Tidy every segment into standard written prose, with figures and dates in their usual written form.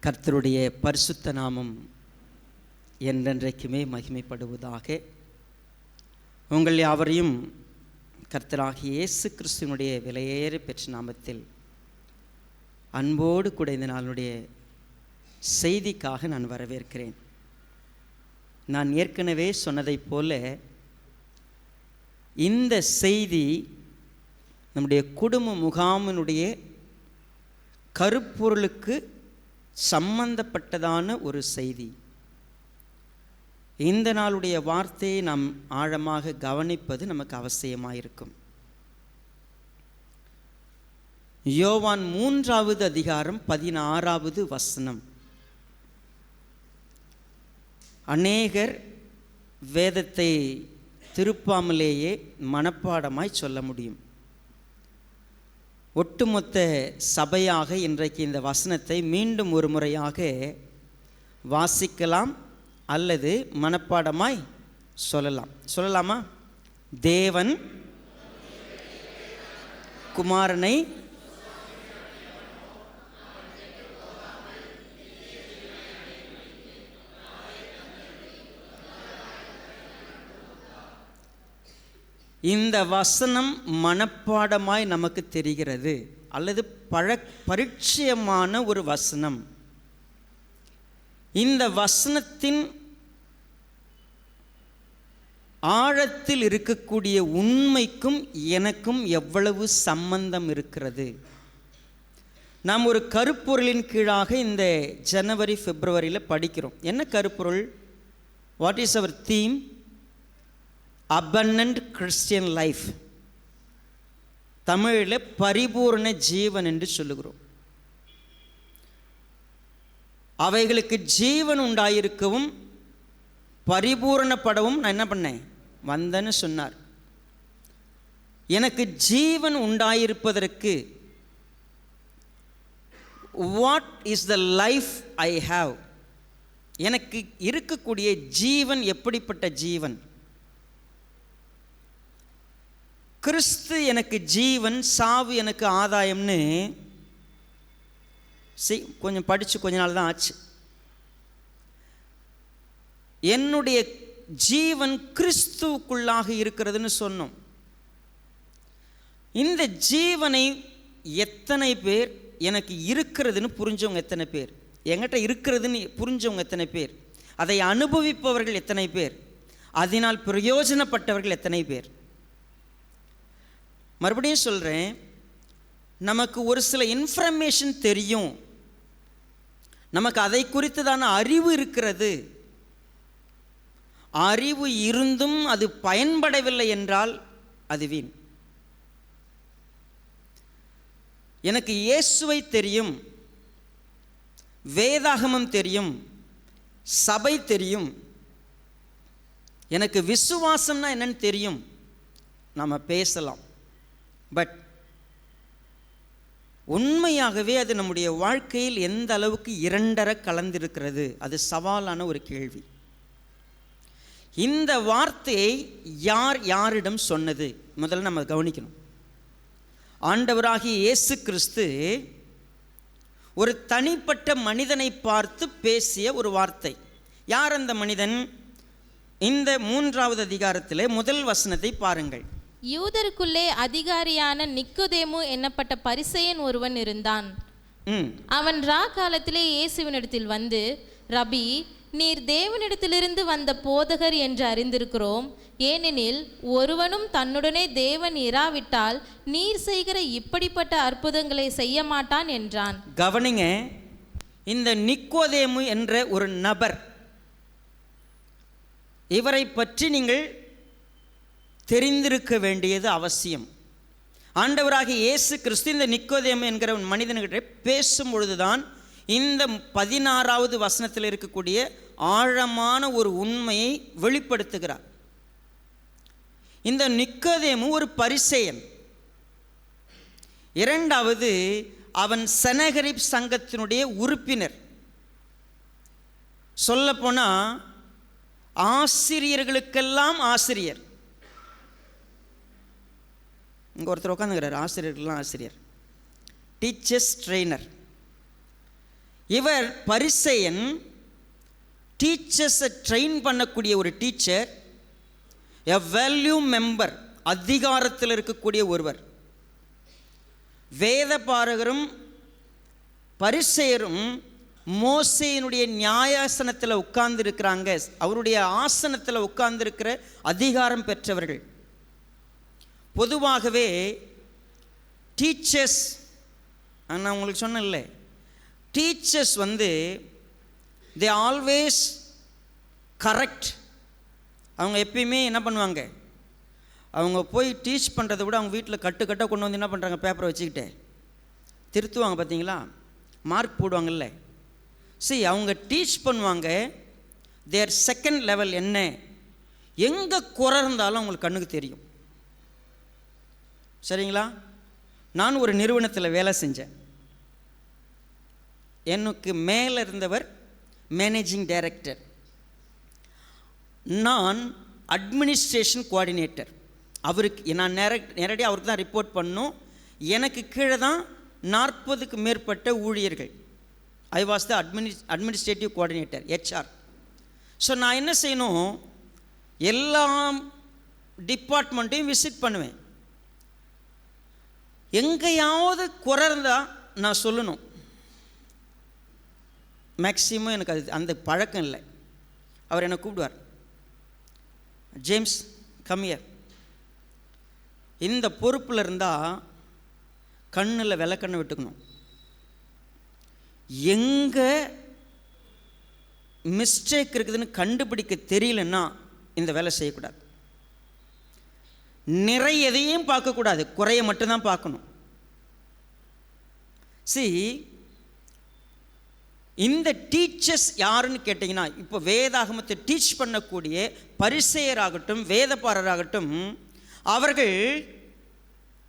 கர்த்தருடைய பரிசுத்த நாமம் என்றென்றைக்குமே மகிமைப்படுவதாக. உங்கள் யாவரையும் கர்த்தராகிய இயேசு கிறிஸ்துவினுடைய விலையேற பெற்ற நாமத்தில் அன்போடு கூட இந்த நாளுடைய செய்திக்காக நான் வரவேற்கிறேன். நான் ஏற்கனவே சொன்னதைப் போல இந்த செய்தி நம்முடைய குடும்ப முகாமினுடைய கருப்பொருளுக்கு சம்பந்தப்பட்டதான ஒரு செய்தி. இந்த நாளுடைய வார்த்தையை நாம் ஆழமாக கவனிப்பது நமக்கு அவசியமாயிருக்கும். யோவான் 3வது அதிகாரம் 16வது வசனம். அநேகர் வேதத்தை திருப்பாமலேயே மனப்பாடமாய் சொல்ல முடியும். ஒட்டுமொத்த சபையாக இன்றைக்கு இந்த வசனத்தை மீண்டும் ஒரு முறையாக வாசிக்கலாம் அல்லது மனப்பாடமாய் சொல்லலாமா? தேவன் குமாரனை இந்த வசனம் மனப்பாடமாய் நமக்கு தெரிகிறது அல்லது பரிச்சயமான ஒரு வசனம். இந்த வசனத்தின் ஆழத்தில் இருக்கக்கூடிய உண்மைக்கும் எனக்கும் எவ்வளவு சம்பந்தம் இருக்கிறது? நாம் ஒரு கருப்பொருளின் கீழாக இந்த ஜனவரி பிப்ரவரியில் படிக்கிறோம். என்ன கருப்பொருள்? What is our theme? Abundant Christian life. தமிழில் பரிபூர்ண ஜீவன் என்று சொல்லுகிறோம். அவைகளுக்கு ஜீவன் உண்டாயிருக்கவும் பரிபூரணப்படவும் நான் என்ன பண்ணேன்? வந்தேன்னு சொன்னார். எனக்கு ஜீவன் உண்டாயிருப்பதற்கு what is the life I have? எனக்கு இருக்கக்கூடிய ஜீவன் எப்படிப்பட்ட ஜீவன்? கிறிஸ்து எனக்கு ஜீவன், சாவு எனக்கு ஆதாயம்னு கொஞ்சம் படித்து கொஞ்ச நாள் தான் ஆச்சு. என்னுடைய ஜீவன் கிறிஸ்துவுக்குள்ளாக இருக்கிறதுன்னு சொன்னோம். இந்த ஜீவனை எத்தனை பேர் எனக்கு இருக்கிறதுன்னு புரிஞ்சவங்க எத்தனை பேர்? என்கிட்ட இருக்கிறதுன்னு புரிஞ்சவங்க எத்தனை பேர்? அதை அனுபவிப்பவர்கள் எத்தனை பேர்? அதனால் பிரயோஜனப்பட்டவர்கள் எத்தனை பேர்? மறுபடியும் சொல்கிறேன், நமக்கு ஒரு சில இன்ஃபர்மேஷன் தெரியும், நமக்கு அதை குறித்ததான அறிவு இருக்கிறது. அறிவு இருந்தும் அது பயன்படவில்லை என்றால் அது வீண். எனக்கு இயேசுவை தெரியும், வேதாகமம் தெரியும், சபை தெரியும், எனக்கு விசுவாசம்னா என்னன்னு தெரியும், நாம் பேசலாம். பட் உண்மையாகவே அது நம்முடைய வாழ்க்கையில் எந்த அளவுக்கு இரண்டர கலந்திருக்கிறது? அது சவாலான ஒரு கேள்வி. இந்த வார்த்தையை யாரிடம் சொன்னது? முதல்ல நம்ம கவனிக்கணும். ஆண்டவராகிய இயேசு கிறிஸ்து ஒரு தனிப்பட்ட மனிதனை பார்த்து பேசிய ஒரு வார்த்தை. யார் அந்த மனிதன்? இந்த 3வது அதிகாரத்திலே முதல் வசனத்தை பாருங்கள். யூதருக்குள்ளே அதிகாரியான நிக்கோதேமு என்னப்பட்ட பரிசேயன் ஒருவன் இருந்தான். அவன் காலத்திலே இயேசுவினிடத்தில் வந்து, ரபி, நீர் தேவனிடத்திலிருந்து வந்த போதகர் என்று அறிந்திருக்கிறோம். ஏனெனில் ஒருவனும் தன்னுடனே தேவன் இராவிட்டால் நீர் செய்கிற இப்படிப்பட்ட அற்புதங்களை செய்ய மாட்டான் என்றான். கவனிங்க, இந்த நிக்கோதேமு என்ற ஒரு நபர், இவரை பற்றி நீங்கள் தெரிந்திருக்க வேண்டியது அவசியம். ஆண்டவராகிய இயேசு கிறிஸ்து இந்த நிக்கோதேமு என்கிற மனிதன்கிட்ட பேசும் பொழுதுதான் இந்த 16வது வசனத்தில் இருக்கக்கூடிய ஆழமான ஒரு உண்மையை வெளிப்படுத்துகிறார். இந்த நிக்கோதேமு ஒரு பரிசேயன். இரண்டாவது, அவன் செனகரிப் சங்கத்தினுடைய உறுப்பினர். சொல்லப்போனால் ஆசிரியர்களுக்கெல்லாம் ஆசிரியர். இங்கே ஒருத்தர் உட்காந்துக்கிறார், ஆசிரியர்கள்லாம் ஆசிரியர், டீச்சர்ஸ் ட்ரெயினர். இவர் பரிசேயன், டீச்சர்ஸை ட்ரெயின் பண்ணக்கூடிய ஒரு டீச்சர், எ வேல்யூ மெம்பர், அதிகாரத்தில் இருக்கக்கூடிய ஒருவர். வேத பாரகரும் பரிசேயரும் மோசேயினுடைய நியாயாசனத்தில் உட்கார்ந்து இருக்கிறாங்க, அவருடைய ஆசனத்தில் உட்கார்ந்துருக்கிற அதிகாரம் பெற்றவர்கள். பொதுவாகவே டீச்சர்ஸ், நான் உங்களுக்கு சொன்னேன்ல, டீச்சர்ஸ் தே ஆல்வேஸ் கரெக்ட். அவங்க எப்பயுமே என்ன பண்ணுவாங்க, அவங்க போய் டீச் பண்ணுறதை விட அவங்க வீட்டில் கட்டாக கொண்டு வந்து என்ன பண்ணுறாங்க, பேப்பரை வச்சுக்கிட்டு திருத்துவாங்க. பார்த்தீங்களா, மார்க் போடுவாங்கல்ல. சரி, அவங்க டீச் பண்ணுவாங்க. தேர் செகண்ட் லெவல் என்ன, எங்கே குறை இருந்தாலும் அவங்களுக்கு கண்ணுக்கு தெரியும். சரிங்களா? நான் ஒரு நிறுவனத்தில் வேலை செஞ்சேன். எனக்கு மேலே இருந்தவர் மேனேஜிங் டைரக்டர், நான் அட்மினிஸ்ட்ரேஷன் கோஆர்டினேட்டர். அவருக்கு நான் நேரடியாக அவருக்கு தான் ரிப்போர்ட் பண்ணணும். எனக்கு கீழே தான் 40க்கு மேற்பட்ட ஊழியர்கள். I was the administrative coordinator, HR. So நான் என்ன செய்யணும், எல்லா டிபார்ட்மெண்ட்டையும் விசிட் பண்ணுவேன். எங்கேயாவது குறை இருந்தால் நான் சொல்லணும். மேக்ஸிமம் எனக்கு அது அந்த பழக்கம் இல்லை. அவர் என்னை கூப்பிடுவார், ஜேம்ஸ் கம்மியர், இந்த பொறுப்பில் இருந்தால் கண்ணில் விளக்கண்ணை விட்டுக்கணும். எங்கே மிஸ்டேக் இருக்குதுன்னு கண்டுபிடிக்க தெரியலன்னா இந்த வேலை செய்யக்கூடாது. நிறைய எதையும் பார்க்கக்கூடாது, குறைய மட்டும்தான் பார்க்கணும். இந்த டீச்சர்ஸ் யாருன்னு கேட்டிங்கன்னா, இப்போ வேதாகமத்தை டீச் பண்ணக்கூடிய பரிசேயராகட்டும் வேதபாரராகட்டும்,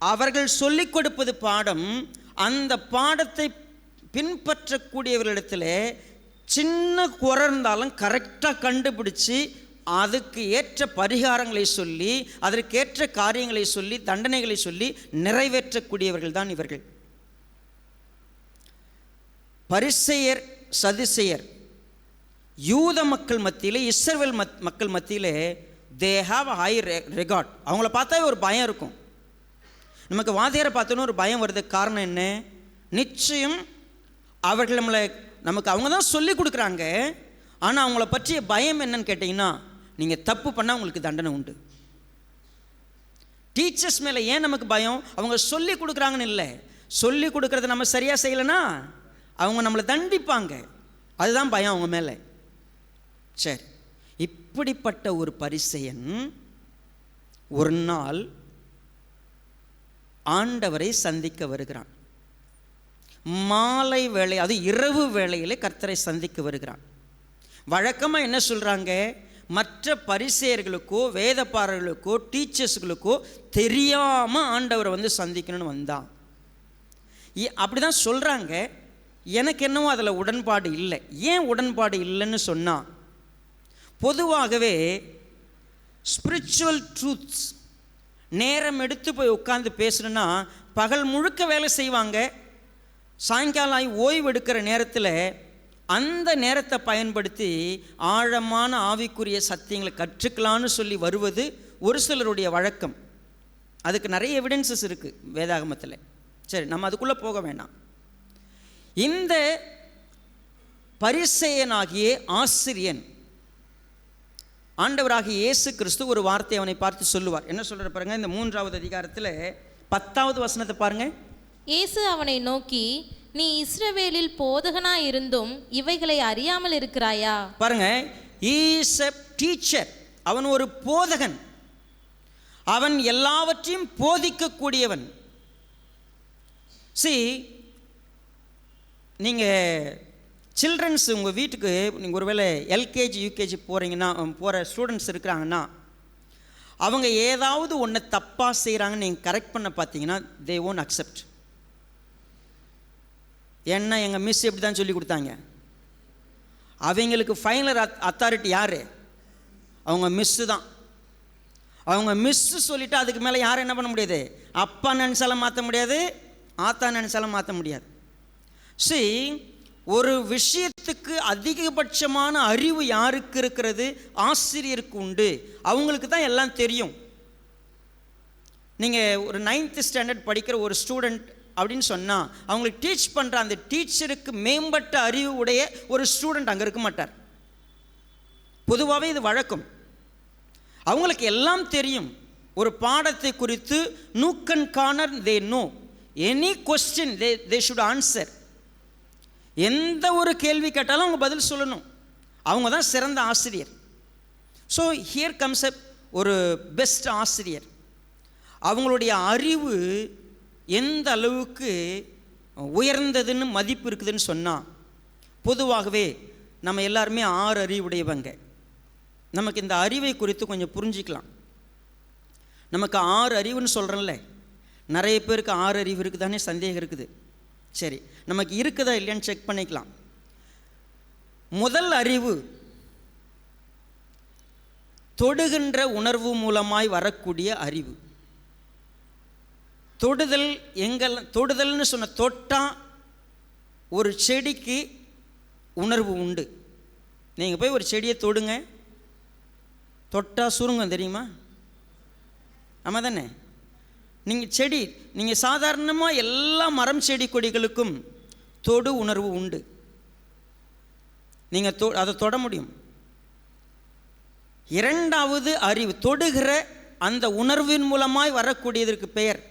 அவர்கள் சொல்லிக் கொடுப்பது பாடம். அந்த பாடத்தை பின்பற்றக்கூடியவர்களிடத்தில் சின்ன குறை இருந்தாலும் கரெக்டாக கண்டுபிடிச்சி அதுக்கு ஏற்ற பரிகாரங்களை சொல்லி, அதற்கேற்ற காரியங்களை சொல்லி, தண்டனைகளை சொல்லி நிறைவேற்றக்கூடியவர்கள் தான் இவர்கள். பரிசேயர் சதுசேயர் யூத மக்கள் மத்தியில், இஸ்ரவேல் மக்கள் மத்தியில் தே ஹாவ் ஹை ரெகார்ட். அவங்கள பார்த்தாவே ஒரு பயம் இருக்கும். நமக்கு வாத்தியாரை பார்த்தோன்னு ஒரு பயம் வருது. காரணம் என்ன? நிச்சயம் அவர்கள் நமக்கு அவங்க தான் சொல்லி கொடுக்குறாங்க. ஆனால் அவங்கள பற்றிய பயம் என்னன்னு கேட்டிங்கன்னா, நீங்கள் தப்பு பண்ணால் உங்களுக்கு தண்டனை உண்டு. டீச்சர்ஸ் மேலே ஏன் நமக்கு பயம்? அவங்க சொல்லி கொடுக்குறாங்கன்னு இல்லை, சொல்லி கொடுக்குறத நம்ம சரியாக செய்யலைன்னா அவங்க நம்மளை தண்டிப்பாங்க. அதுதான் பயம் அவங்க மேலே. சரி, இப்படிப்பட்ட ஒரு பரிசேயன் ஒரு நாள் ஆண்டவரை சந்திக்க வருகிறான். மாலை வேளை, அது இரவு வேளையிலே கர்த்தரை சந்திக்க வருகிறான். வழக்கமாக என்ன சொல்கிறாங்க, மற்ற பரிசேயர்களுக்கோ வேதபாரர்களுக்கோ டீச்சர்ஸுகளுக்கோ தெரியாமல் ஆண்டவரை சந்திக்கணும்னு வந்தான். அப்படி தான் சொல்கிறாங்க. எனக்கு என்னவோ அதில் உடன்பாடு இல்லை. ஏன் உடன்பாடு இல்லைன்னு சொன்னால், பொதுவாகவே ஸ்பிரிச்சுவல் ட்ரூத்ஸ் நேரம் எடுத்து போய் உட்காந்து பேசணுன்னா பகல் முழுக்க வேலை செய்வாங்க. சாயங்காலம் ஆகி ஓய்வு எடுக்கிற நேரத்தில் அந்த நேரத்தை பயன்படுத்தி ஆழமான ஆவிக்குரிய சத்தியங்களை கற்றுக்கலான்னு சொல்லி வருவது ஒரு சிலருடைய வழக்கம். அதுக்கு நிறைய எவிடன்சஸ் இருக்குது வேதாகமத்தில். சரி, நம்ம அதுக்குள்ளே போக வேண்டாம். இந்த பரிசேயனாகிய ஆசிரியன் ஆண்டவராகிய இயேசு கிறிஸ்து ஒரு வார்த்தை அவனை பார்த்து சொல்லுவார். என்ன சொல்ற பாருங்க, இந்த 3வது அதிகாரத்தில் 10வது வசனத்தை பாருங்க. இயேசு அவனை நோக்கி, நீ இஸ்ரவேலில் போதகனாய் இருந்தும் இவைகளை அறியாமல் இருக்கிறாயா? பாருங்க, he is a teacher. அவன் ஒரு போதகன். அவன் எல்லாவற்றையும் போதிக்கக்கூடியவன். நீங்கள் சில்ட்ரன்ஸ் உங்கள் வீட்டுக்கு நீங்கள் ஒருவேளை LKG UKG போகிற ஸ்டூடெண்ட்ஸ் இருக்கிறாங்கன்னா, அவங்க ஏதாவது ஒன்று தப்பாக செய்கிறாங்கன்னு நீங்கள் கரெக்ட் பண்ண பார்த்தீங்கன்னா they won't accept. ஏன்னா எங்கள் மிஸ் எப்படி தான் சொல்லி கொடுத்தாங்க. அவங்களுக்கு ஃபைனல் அத்தாரிட்டி யார்? அவங்க மிஸ்ஸு தான். அவங்க மிஸ்ஸு சொல்லிவிட்டு அதுக்கு மேலே யாரும் என்ன பண்ண முடியாது? அப்பா நினச்சாலும் மாற்ற முடியாது, ஆத்தா நினச்சாலும் மாற்ற முடியாது. ஒரு விஷயத்துக்கு அதிகபட்சமான அறிவு யாருக்கு இருக்கிறது? ஆசிரியருக்கு உண்டு. அவங்களுக்கு தான் எல்லாம் தெரியும். நீங்கள் ஒரு 9th ஸ்டாண்டர்ட் படிக்கிற ஒரு ஸ்டூடெண்ட் அப்படின்னு சொன்னால் அவங்களுக்கு டீச் பண்ணுற அந்த டீச்சருக்கு மேம்பட்ட அறிவு உடைய ஒரு ஸ்டூடெண்ட் அங்கே இருக்க மாட்டார். பொதுவாகவே இது வழக்கம். அவங்களுக்கு எல்லாம் தெரியும். ஒரு பாடத்தை குறித்து nook and corner they know. Any question they should answer. எந்த ஒரு கேள்வி கேட்டாலும் அவங்க பதில் சொல்லணும். அவங்க தான் சிறந்த ஆசிரியர். ஸோ ஹியர் கம்ஸ் அப் ஒரு பெஸ்ட் ஆசிரியர். அவங்களுடைய அறிவு எந்த அளவுக்கு உயர்ந்ததுன்னு மதிப்பு இருக்குதுன்னு சொன்னால், பொதுவாகவே நம்ம எல்லாருமே 6 அறிவுடையவங்க. நமக்கு இந்த அறிவை குறித்து கொஞ்சம் புரிஞ்சிக்கலாம். நமக்கு 6 அறிவுன்னு சொல்கிறோம்ல, நிறைய பேருக்கு 6 அறிவு இருக்குதானே சந்தேகம் இருக்குது. சரி, நமக்கு இருக்குதா இல்லையான்னு செக் பண்ணிக்கலாம். முதல் அறிவு தொடுகின்ற உணர்வு மூலமாய் வரக்கூடிய அறிவு. தொடுதல் தொடுதல்னு சொன்ன தொட்டா ஒரு செடிக்கு உணர்வு உண்டு. நீங்கள் போய் ஒரு செடியை தொடுங்க, தொட்டா சுருங்க தெரியுமா? ஆமாம் தானே? நீங்கள் சாதாரணமாக எல்லா மரம் செடி கொடிகளுக்கும் தொடு உணர்வு உண்டு. நீங்கள் அதை தொட முடியும். இரண்டாவது அறிவு தொடுகிற அந்த உணர்வின் மூலமாய் வரக்கூடியதற்கு பெயர்,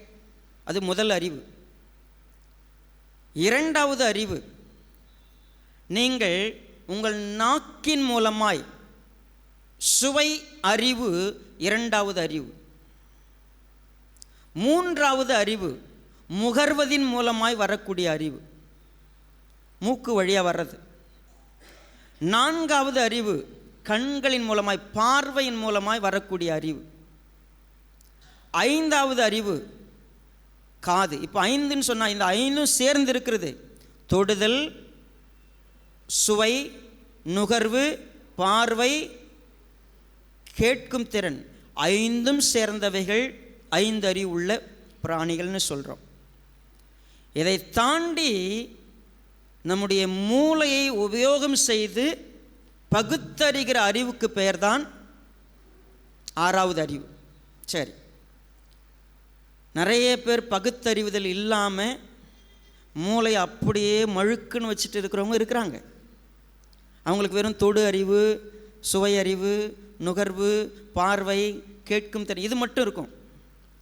அது முதல் அறிவு. இரண்டாவது அறிவு நீங்கள் உங்கள் நாக்கின் மூலமாய் சுவை அறிவு, இரண்டாவது அறிவு. மூன்றாவது அறிவு முகர்வதின் மூலமாய் வரக்கூடிய அறிவு, மூக்கு வழியாக வர்றது. நான்காவது அறிவு கண்களின் மூலமாய் பார்வையின் மூலமாய் வரக்கூடிய அறிவு. ஐந்தாவது அறிவு காது. இப்போ 5ன்னு சொன்னால் இந்த 5ம் சேர்ந்து இருக்கிறது. தொடுதல், சுவை, நுகர்வு, பார்வை, கேட்கும் திறன், 5ம் சேர்ந்தவைகள் 5 அறிவு உள்ள பிராணிகள்னு சொல்கிறோம். இதை தாண்டி நம்முடைய மூளையை உபயோகம் செய்து பகுத்தறிகிற அறிவுக்கு பெயர்தான் 6வது அறிவு. சரி, நிறைய பேர் பகுத்தறிவுதல் இல்லாமல் மூளையை அப்படியே மழுக்குன்னு வச்சுட்டு இருக்கிறவங்க இருக்கிறாங்க. அவங்களுக்கு வெறும் தொடு அறிவு, சுவை அறிவு, நுகர்வு, பார்வை, கேட்கும் திறன் இது மட்டும் இருக்கும்.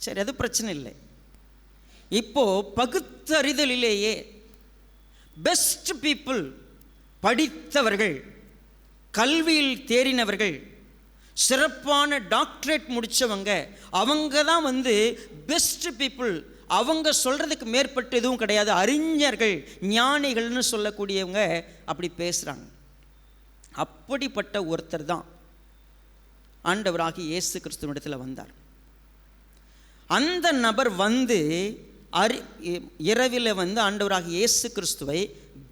சரி, அது பிரச்சனை இல்லை. இப்போது பகுத்தறிதலிலேயே பெஸ்ட் பீப்புள், படித்தவர்கள், கல்வியில் தேறினவர்கள், சிறப்பான டாக்டரேட் முடித்தவங்க, அவங்க தான் பெஸ்ட் பீப்புள். அவங்க சொல்கிறதுக்கு மேற்பட்டு எதுவும் கிடையாது. அறிஞர்கள், ஞானிகள்னு சொல்லக்கூடியவங்க அப்படி பேசுகிறாங்க. அப்படிப்பட்ட ஒருத்தர் தான் ஆண்டவராகி இயேசு கிறிஸ்துவிடத்தில் வந்தார். அந்த நபர் இரவில் ஆண்டவராகி இயேசு கிறிஸ்துவை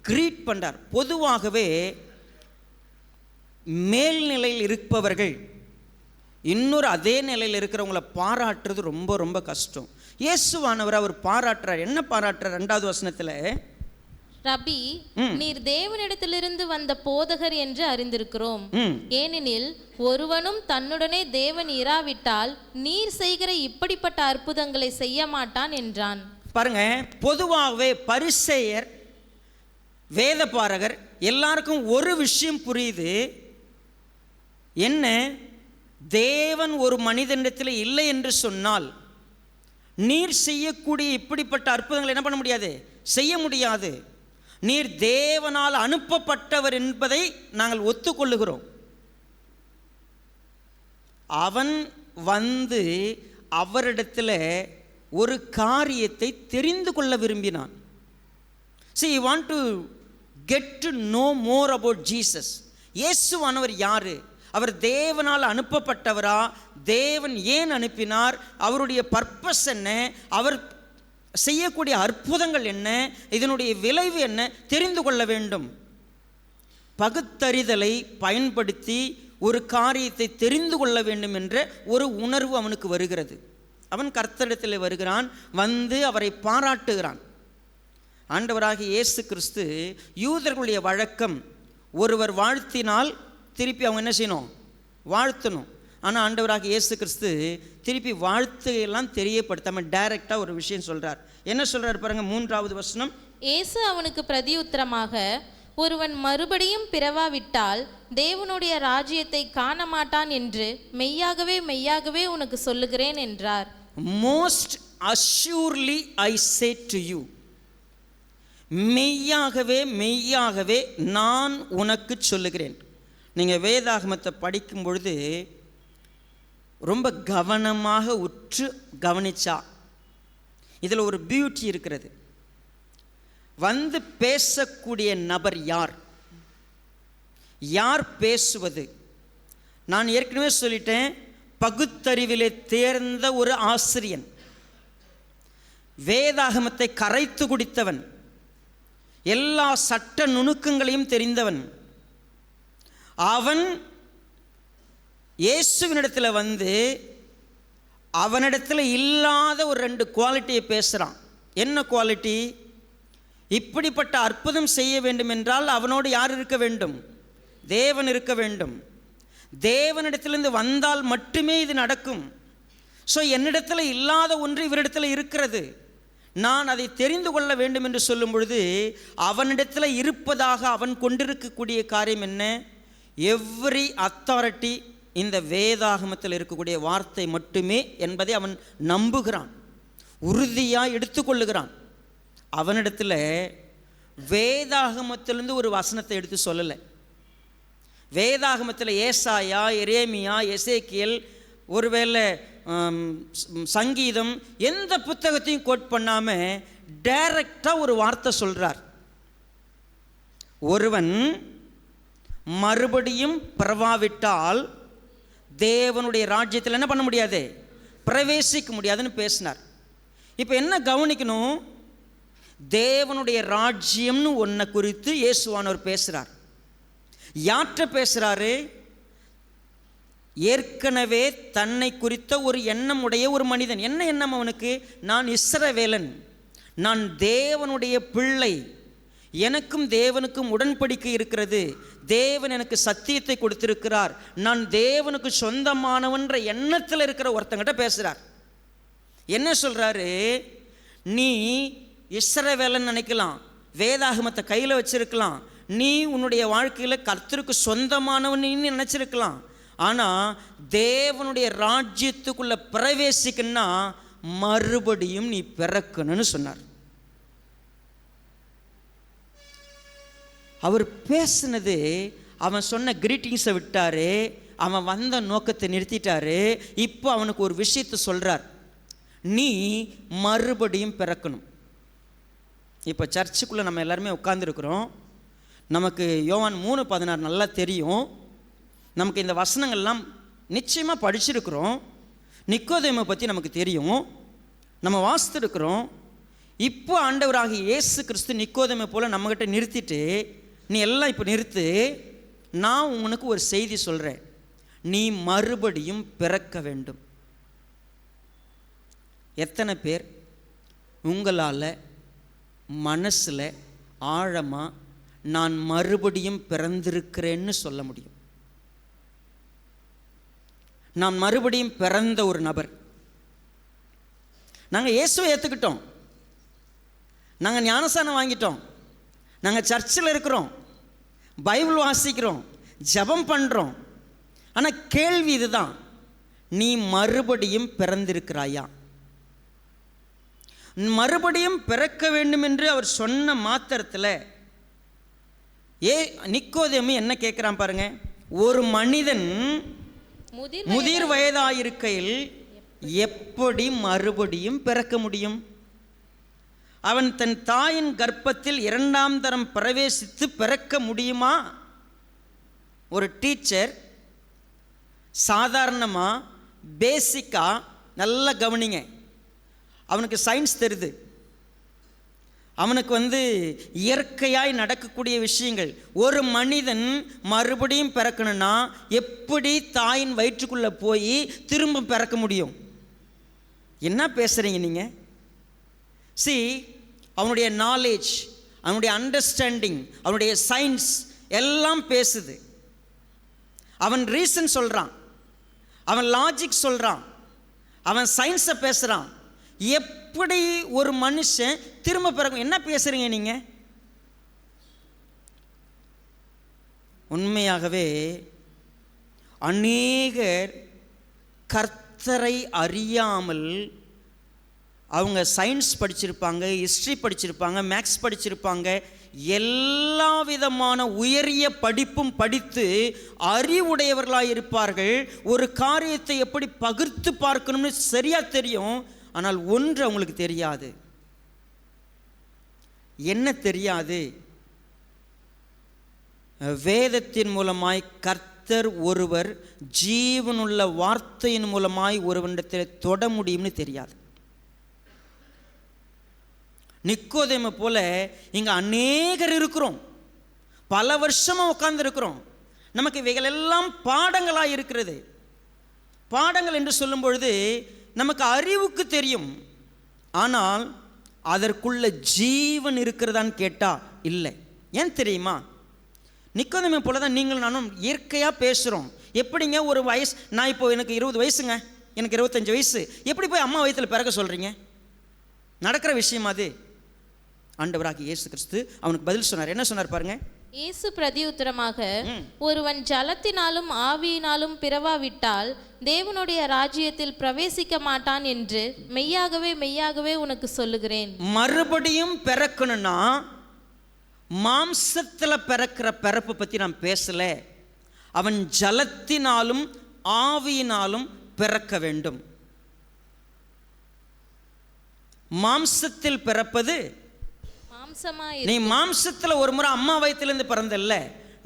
கிரீட் பண்ணார். பொதுவாகவே மேல்நிலையில் இருப்பவர்கள் இன்னொரு அதே நிலையில் இருக்கிறவங்கள பாராட்டுறது ரொம்ப ரொம்ப கஷ்டம். இயேசுவானவர் அவர் பாராட்டுறார். என்ன பாராட்டுறார்? 2வது வசனத்தில், ரபி, நீர் தேவனிடத்திலிருந்து வந்த போதகர் என்று அறிந்திருக்கிறோம். ஏனெனில் ஒருவனும் தன்னுடனே தேவன் இராவிட்டால் நீர் செய்கிற இப்படிப்பட்ட அற்புதங்களை செய்ய மாட்டான் என்றான். பாருங்க, பொதுவாகவே பரிசேயர், வேதபாரகர் எல்லாருக்கும் ஒரு விஷயம் புரியுது. என்ன? தேவன் ஒரு மனிதனிடத்தில் இல்லை என்று சொன்னால் நீர் செய்யக்கூடிய இப்படிப்பட்ட அற்புதங்களை என்ன பண்ண முடியாது? செய்ய முடியாது. நீர் தேவனால் அனுப்பப்பட்டவர் என்பதை நாங்கள் ஒத்துக்கொள்ளுகிறோம். அவன் அவரிடத்தில் ஒரு காரியத்தை தெரிந்து கொள்ள விரும்பினான். See, you want to get to know more about Jesus. இயேசுவானவர் யாரு? அவர் தேவனால் அனுப்பப்பட்டவரா? தேவன் ஏன் அனுப்பினார்? அவருடைய பர்பஸ் என்ன? அவர் செய்யக்கூடிய அற்புதங்கள் என்ன? இதனுடைய விளைவு என்ன? தெரிந்து கொள்ள வேண்டும். பகுத்தறிதலை பயன்படுத்தி ஒரு காரியத்தை தெரிந்து கொள்ள வேண்டும் என்ற ஒரு உணர்வு அவனுக்கு வருகிறது. அவன் கர்த்தரிடத்தில் வருகிறான், அவரை பாராட்டுகிறான். ஆண்டவராகிய இயேசு கிறிஸ்து, யூதர்களுடைய வழக்கம் ஒருவர் வாழ்த்தினால் திருப்பி அவங்க என்ன செய்யணும்? வாழ்த்தணும். ஆனால் ஆண்டவராகிய இயேசு கிறிஸ்து திருப்பி வாழ்த்தையெல்லாம் தெரியப்படுத்தாமல் டைரெக்டாக ஒரு விஷயம் சொல்கிறார். என்ன சொல்கிறார் பாருங்க, 3வது வசனம். இயேசு அவனுக்கு பிரதியுத்தரமாக, ஒருவன் மறுபடியும் பிறவாவிட்டால் தேவனுடைய ராஜ்யத்தை காண மாட்டான் என்று மெய்யாகவே மெய்யாகவே உனக்கு சொல்லுகிறேன் என்றார். Most assuredly I say to you, மெய்யாகவே மெய்யாகவே நான் உனக்கு சொல்லுகிறேன். நீங்கள் வேதாகமத்தை படிக்கும் பொழுது ரொம்ப கவனமாக உற்று கவனிச்சா இதில் ஒரு பியூட்டி இருக்கிறது. வந்து பேசக்கூடிய நபர் யார், யார் பேசுவது? நான் ஏற்கனவே சொல்லிட்டேன், பகுத்தறிவிலே தேர்ந்த ஒரு ஆசிரியன், வேதாகமத்தை கரைத்து குடித்தவன், எல்லா சட்ட நுணுக்கங்களையும் தெரிந்தவன். அவன் இயேசுவினிடத்தில் வந்து அவனிடத்தில் இல்லாத ஒரு 2 குவாலிட்டியை பேசுகிறான். என்ன குவாலிட்டி? இப்படிப்பட்ட அற்புதம் செய்ய வேண்டும் என்றால் அவனோடு யார் இருக்க வேண்டும்? தேவன் இருக்க வேண்டும். தேவனிடத்திலிருந்து வந்தால் மட்டுமே இது நடக்கும். ஸோ என்னிடத்தில் இல்லாத ஒன்று இவரிடத்தில் இருக்கிறது, நான் அதை தெரிந்து கொள்ள வேண்டும் என்று சொல்லும் பொழுது அவனிடத்தில் இருப்பதாக அவன் கொண்டிருக்கக்கூடிய காரியம் என்ன? எவ்ரி அத்தாரிட்டி இந்த வேதாகமத்தில் இருக்கக்கூடிய வார்த்தை மட்டுமே என்பதை அவன் நம்புகிறான், உறுதியாக எடுத்துக்கொள்ளுகிறான். அவனிடத்தில் வேதாகமத்திலிருந்து ஒரு வசனத்தை எடுத்து சொல்லலை. வேதாகமத்தில் ஏசாயா, எரேமியா, எசேக்கியேல், ஒருவேளை சங்கீதம், எந்த புத்தகத்தையும் கோட் பண்ணாமல் டைரக்டாக ஒரு வார்த்தை சொல்கிறார். ஒருவன் மறுபடியும் பிறவாவிட்டால் தேவனுடைய ராஜ்யத்தில் என்ன பண்ண முடியாது? பிரவேசிக்க முடியாதுன்னு பேசினார். இப்போ என்ன கவனிக்கணும்? தேவனுடைய ராஜ்யம்னு ஒன்றை குறித்து இயேசுவானவர் பேசுகிறார். யார்கிட்ட பேசுகிறாரு? ஏற்கனவே தன்னை குறித்த ஒரு எண்ணம் உடைய ஒரு மனிதன். என்ன எண்ணம் அவனுக்கு? நான் இஸ்ரவேலன், நான் தேவனுடைய பிள்ளை, எனக்கும் தேவனுக்கும் உடன்படிக்கை இருக்கிறது, தேவன் எனக்கு சத்தியத்தை கொடுத்திருக்கிறார், நான் தேவனுக்கு சொந்தமானவன்ற எண்ணத்தில் இருக்கிற ஒருத்தங்கிட்ட பேசுகிறார். என்ன சொல்கிறாரு? நீ இஸ்ரவேலன் நினைக்கலாம், வேதாகமத்தை கையில் வச்சிருக்கலாம், நீ உன்னுடைய வாழ்க்கையில் கர்த்தருக்கு சொந்தமானவன் நினச்சிருக்கலாம், ஆனால் தேவனுடைய ராஜ்யத்துக்குள்ளே பிரவேசிக்கணும்னா மறுபடியும் நீ பிறக்கணும்னு சொன்னார். அவர் பேசினது, அவன் சொன்ன கிரீட்டிங்ஸை விட்டார், அவன் வந்த நோக்கத்தை நிறுத்திட்டாரு. இப்போ அவனுக்கு ஒரு விஷயத்தை சொல்கிறார், நீ மறுபடியும் பிறக்கணும். இப்போ சர்ச்சுக்குள்ளே நம்ம எல்லாருமே உட்கார்ந்துருக்குறோம். நமக்கு யோவான் 3:16 நல்லா தெரியும். நமக்கு இந்த வசனங்கள்லாம் நிச்சயமாக படிச்சிருக்கிறோம். நிக்கோதேமை பற்றி நமக்கு தெரியும், நம்ம வாசித்துருக்கிறோம். இப்போ ஆண்டவராகிய இயேசு கிறிஸ்து நிக்கோதேமை போல் நம்மகிட்ட நிறுத்திட்டு, நீ எல்லாம் இப்போ நிறுத்து, நான் உனக்கு ஒரு செய்தி சொல்கிறேன், நீ மறுபடியும் பிறக்க வேண்டும். எத்தனை பேர் உங்களால் மனசில் ஆழமாக நான் மறுபடியும் பிறந்திருக்கிறேன்னு சொல்ல முடியும்? நான் மறுபடியும் பிறந்த ஒரு நபர். நாங்கள் இயேசுவை ஏற்றுக்கிட்டோம், நாங்கள் ஞானஸ்நானம் வாங்கிட்டோம், நாங்கள் சர்ச்சில் இருக்கிறோம், பைபிள் வாசிக்கிறோம், ஜெபம் பண்ணுறோம். ஆனால் கேள்வி இதுதான், நீ மறுபடியும் பிறந்திருக்கிறாயா? மறுபடியும் பிறக்க வேண்டும் என்று அவர் சொன்ன மாத்திரத்தில் நிக்கோதேமு என்ன கேட்குறான் பாருங்க. ஒரு மனிதன் முதிர் வயதாயிருக்கையில் எப்படி மறுபடியும் பிறக்க முடியும்? அவன் தன் தாயின் கர்ப்பத்தில் 2ஆம் தரம் பிரவேசித்து பிறக்க முடியுமா? ஒரு டீச்சர் சாதாரணமாக பேசிக்காக நல்லா கவனிங்க, அவனுக்கு சயின்ஸ் தெரியுது, அவனுக்கு இயற்கையாய் நடக்கக்கூடிய விஷயங்கள். ஒரு மனிதன் மறுபடியும் பிறக்கணும்னா எப்படி தாயின் வயிற்றுக்குள்ளே போய் திரும்ப பிறக்க முடியும்? என்ன பேசுகிறீங்க நீங்கள்? அவனுடைய நாலேஜ், அவனுடைய அண்டர்ஸ்டாண்டிங், அவனுடைய சயின்ஸ் எல்லாம் பேசுது. அவன் ரீசன் சொல்கிறான், அவன் லாஜிக் சொல்கிறான், அவன் சயின்ஸை பேசுகிறான். எப்படி ஒரு மனுஷன் திரும்ப பிறகு என்ன பேசுகிறீங்க நீங்கள்? உண்மையாகவே அநேகர் கர்த்தரை அறியாமல் அவங்க சயின்ஸ் படிச்சிருப்பாங்க, ஹிஸ்ட்ரி படிச்சிருப்பாங்க, மேக்ஸ் படிச்சிருப்பாங்க, எல்லா விதமான உயரிய படிப்பும் படித்து அறிவுடையவர்களாக இருப்பார்கள். ஒரு காரியத்தை எப்படி பகிர்ந்து பார்க்கணும்னு சரியாக தெரியும். ஆனால் ஒன்று அவங்களுக்கு தெரியாது. என்ன தெரியாது? வேதத்தின் மூலமாய் கர்த்தர் ஒருவர் ஜீவனுள்ள வார்த்தையின் மூலமாய் ஒருவனிடத்தில் தொட முடியும்னு தெரியாது. நிக்கோதேமை போல இங்கே அநேகர் இருக்கிறோம், பல வருஷமாக உட்கார்ந்து இருக்கிறோம். நமக்கு இவைகள் எல்லாம் பாடங்களாக இருக்கிறது. பாடங்கள் என்று சொல்லும் பொழுது நமக்கு அறிவுக்கு தெரியும், ஆனால் அதற்குள்ள ஜீவன் இருக்கிறதான்னு கேட்டால் இல்லை. ஏன் தெரியுமா? நிக்கோதேமை போல தான் நீங்கள் நானும் இயற்கையாக பேசுகிறோம். எப்படிங்க ஒரு வயசு, நான் இப்போ எனக்கு 20 வயசுங்க, எனக்கு 25 வயசு, எப்படி போய் அம்மா வயிற்றில் பிறக்க சொல்கிறீங்க? நடக்கிற விஷயம் அது. ஆண்டவராகிய இயேசு கிறிஸ்து அவனுக்கு பதில் சொன்னார். என்ன சொன்னார் பாருங்க. இயேசு பிரதியுத்தரமாக, ஒருவன் ஜலத்தினாலும் ஆவியினாலும் பிறவாவிட்டால் தேவனுடைய ராஜ்யத்தில் பிரவேசிக்க மாட்டான் என்று மெய்யாகவே மெய்யாகவே உனக்கு சொல்லுகிறேன். மறுபடியும் பிறக்கணும்னா மாம்சத்தில் பிறக்கிற பிறப்பு பற்றி நான் பேசல. அவன் ஜலத்தினாலும் ஆவியினாலும் பிறக்க வேண்டும். மாம்சத்தில் பிறப்பது, நீ மாம்சத்தில் ஒரு முறை அம்மா வயிற்றிலிருந்து பிறந்தல்ல,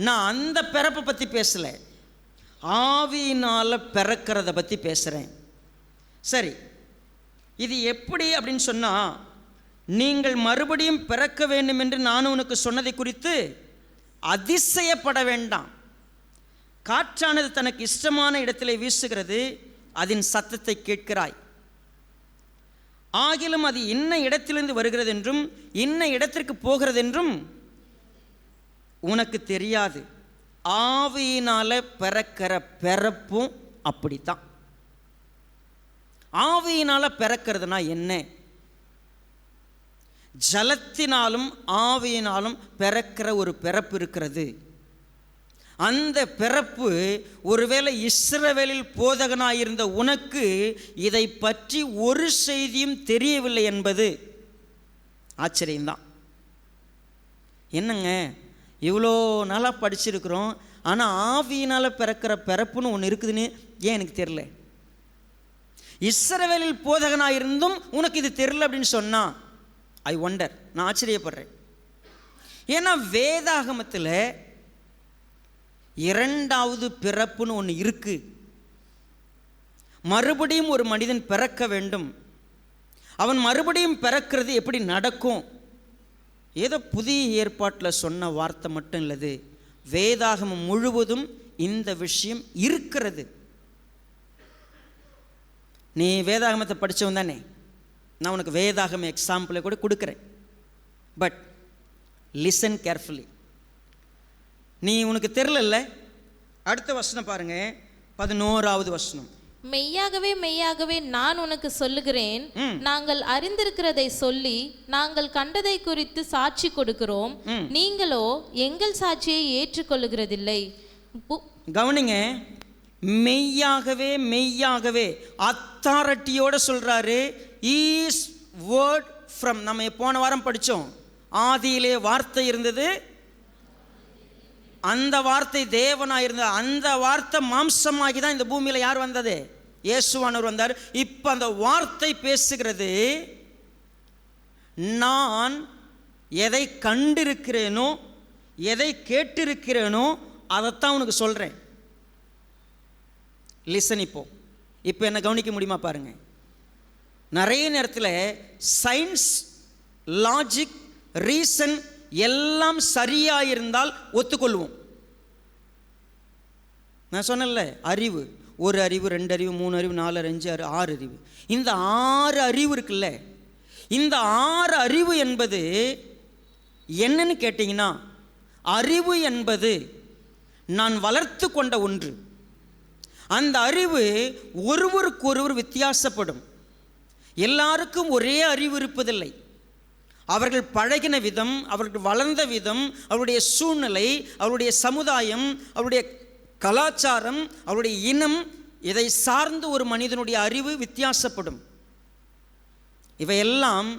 நான் அந்த பிறப்பை பற்றி பேசல, ஆவியினால் பிறக்கிறத பற்றி பேசுகிறேன். சரி, இது எப்படி அப்படின்னு சொன்னால், நீங்கள் மறுபடியும் பிறக்க வேண்டும் என்று நான் உனக்கு சொன்னதை குறித்து அதிசயப்பட வேண்டாம். காற்றானது தனக்கு இஷ்டமான இடத்திலே வீசுகிறது, அதன் சத்தத்தை கேட்கிறாய். ஆகிலும் அது இன்ன இடத்திலிருந்து வருகிறது என்றும் இன்ன இடத்திற்கு போகிறது என்றும் உனக்கு தெரியாது. ஆவியினால பிறக்கிற பிறப்பும் அப்படித்தான். ஆவியினால பிறக்கிறதுனா என்ன? ஜலத்தினாலும் ஆவியினாலும் பிறக்கிற ஒரு பிறப்பு இருக்கிறது. அந்த பிறப்பு ஒருவேளை இஸ்ரவேலில் போதகனாயிருந்த உனக்கு இதை பற்றி ஒரு செய்தியும் தெரியவில்லை என்பது ஆச்சரியம்தான். என்னங்க, இவ்வளோ நாளாக படிச்சிருக்கிறோம், ஆனால் ஆவியினால் பிறக்கிற பிறப்புன்னு ஒன்று இருக்குதுன்னு ஏன் எனக்கு தெரியல? இஸ்ரவேலில் போதகனாயிருந்தும் உனக்கு இது தெரியல அப்படின்னு சொன்னா ஐ ஒண்டர், நான் ஆச்சரியப்படுறேன். ஏன்னா வேதாகமத்தில் இரண்டாவது பிறப்புன்னு ஒன்று இருக்கு. மறுபடியும் ஒரு மனிதன் பிறக்க வேண்டும். அவன் மறுபடியும் பிறக்கிறது எப்படி நடக்கும்? ஏதோ புதிய ஏற்பாட்டில் சொன்ன வார்த்தை மட்டும் இல்லது, வேதாகமம் முழுவதும் இந்த விஷயம் இருக்கிறது. நீ வேதாகமத்தை படித்தவன் தானே, நான் உனக்கு வேதாகம எக்ஸாம்பிளை கூட கொடுக்குறேன். But listen carefully. நீ உனக்கு தெரியல. அடுத்த வசனம் பாருங்க, 11வது வசனம். மெய்யாகவே மெய்யாகவே நான் உனக்கு சொல்லுகிறேன், நாங்கள் அறிந்திருக்கிறதை சொல்லி நாங்கள் கண்டதை குறித்து சாட்சி கொடுக்கிறோம், நீங்களோ எங்கள் சாட்சியை ஏற்றுக்கொள்ளுகிறதில்லை. கவனிங்க, மெய்யாகவே மெய்யாகவே அத்தாரிட்டியோட சொல்றாரு. ஈஸ் வேர்ட் ஃப்ரம், நம்ம போன வாரம் படித்தோம், ஆதியிலே வார்த்தை இருந்தது, அந்த வார்த்தை தேவனாக இருந்தது, அந்த வார்த்தை மாம்சமாகி தான் இந்த பூமியில் யார் வந்தது? இயேசுவானவர் வந்தார். இப்போ அந்த வார்த்தை பேசுகிறது, நான் எதை கண்டிருக்கிறேனோ எதை கேட்டிருக்கிறேனோ அதைத்தான் உனக்கு சொல்கிறேன். லிசன். இப்போ என்ன கவனிக்க முடியுமா பாருங்க. நிறைய நேரத்தில் சயின்ஸ், லாஜிக், ரீசன் எல்லாம் சரியாக இருந்தால் ஒத்துக்கொள்வோம். நான் சொன்னேன்ல, அறிவு, 1 அறிவு, 2 அறிவு, 3 அறிவு, 4 அறிவு, 5 6 அறிவு. இந்த 6 அறிவு இருக்குல்ல, இந்த 6 அறிவு என்பது என்னன்னு கேட்டிங்கன்னா, அறிவு என்பது நான் வளர்த்து கொண்ட ஒன்று. அந்த அறிவு ஒருவருக்கொருவர் வித்தியாசப்படும். எல்லாருக்கும் ஒரே அறிவு இருப்பதில்லை. அவர்கள் பழகின விதம், அவர்கள் வளர்ந்த விதம், அவருடைய சூழ்நிலை, அவருடைய சமுதாயம், அவருடைய கலாச்சாரம், அவருடைய இனம், இதை சார்ந்து ஒரு மனிதனுடைய அறிவு வித்தியாசப்படும். இவையெல்லாம்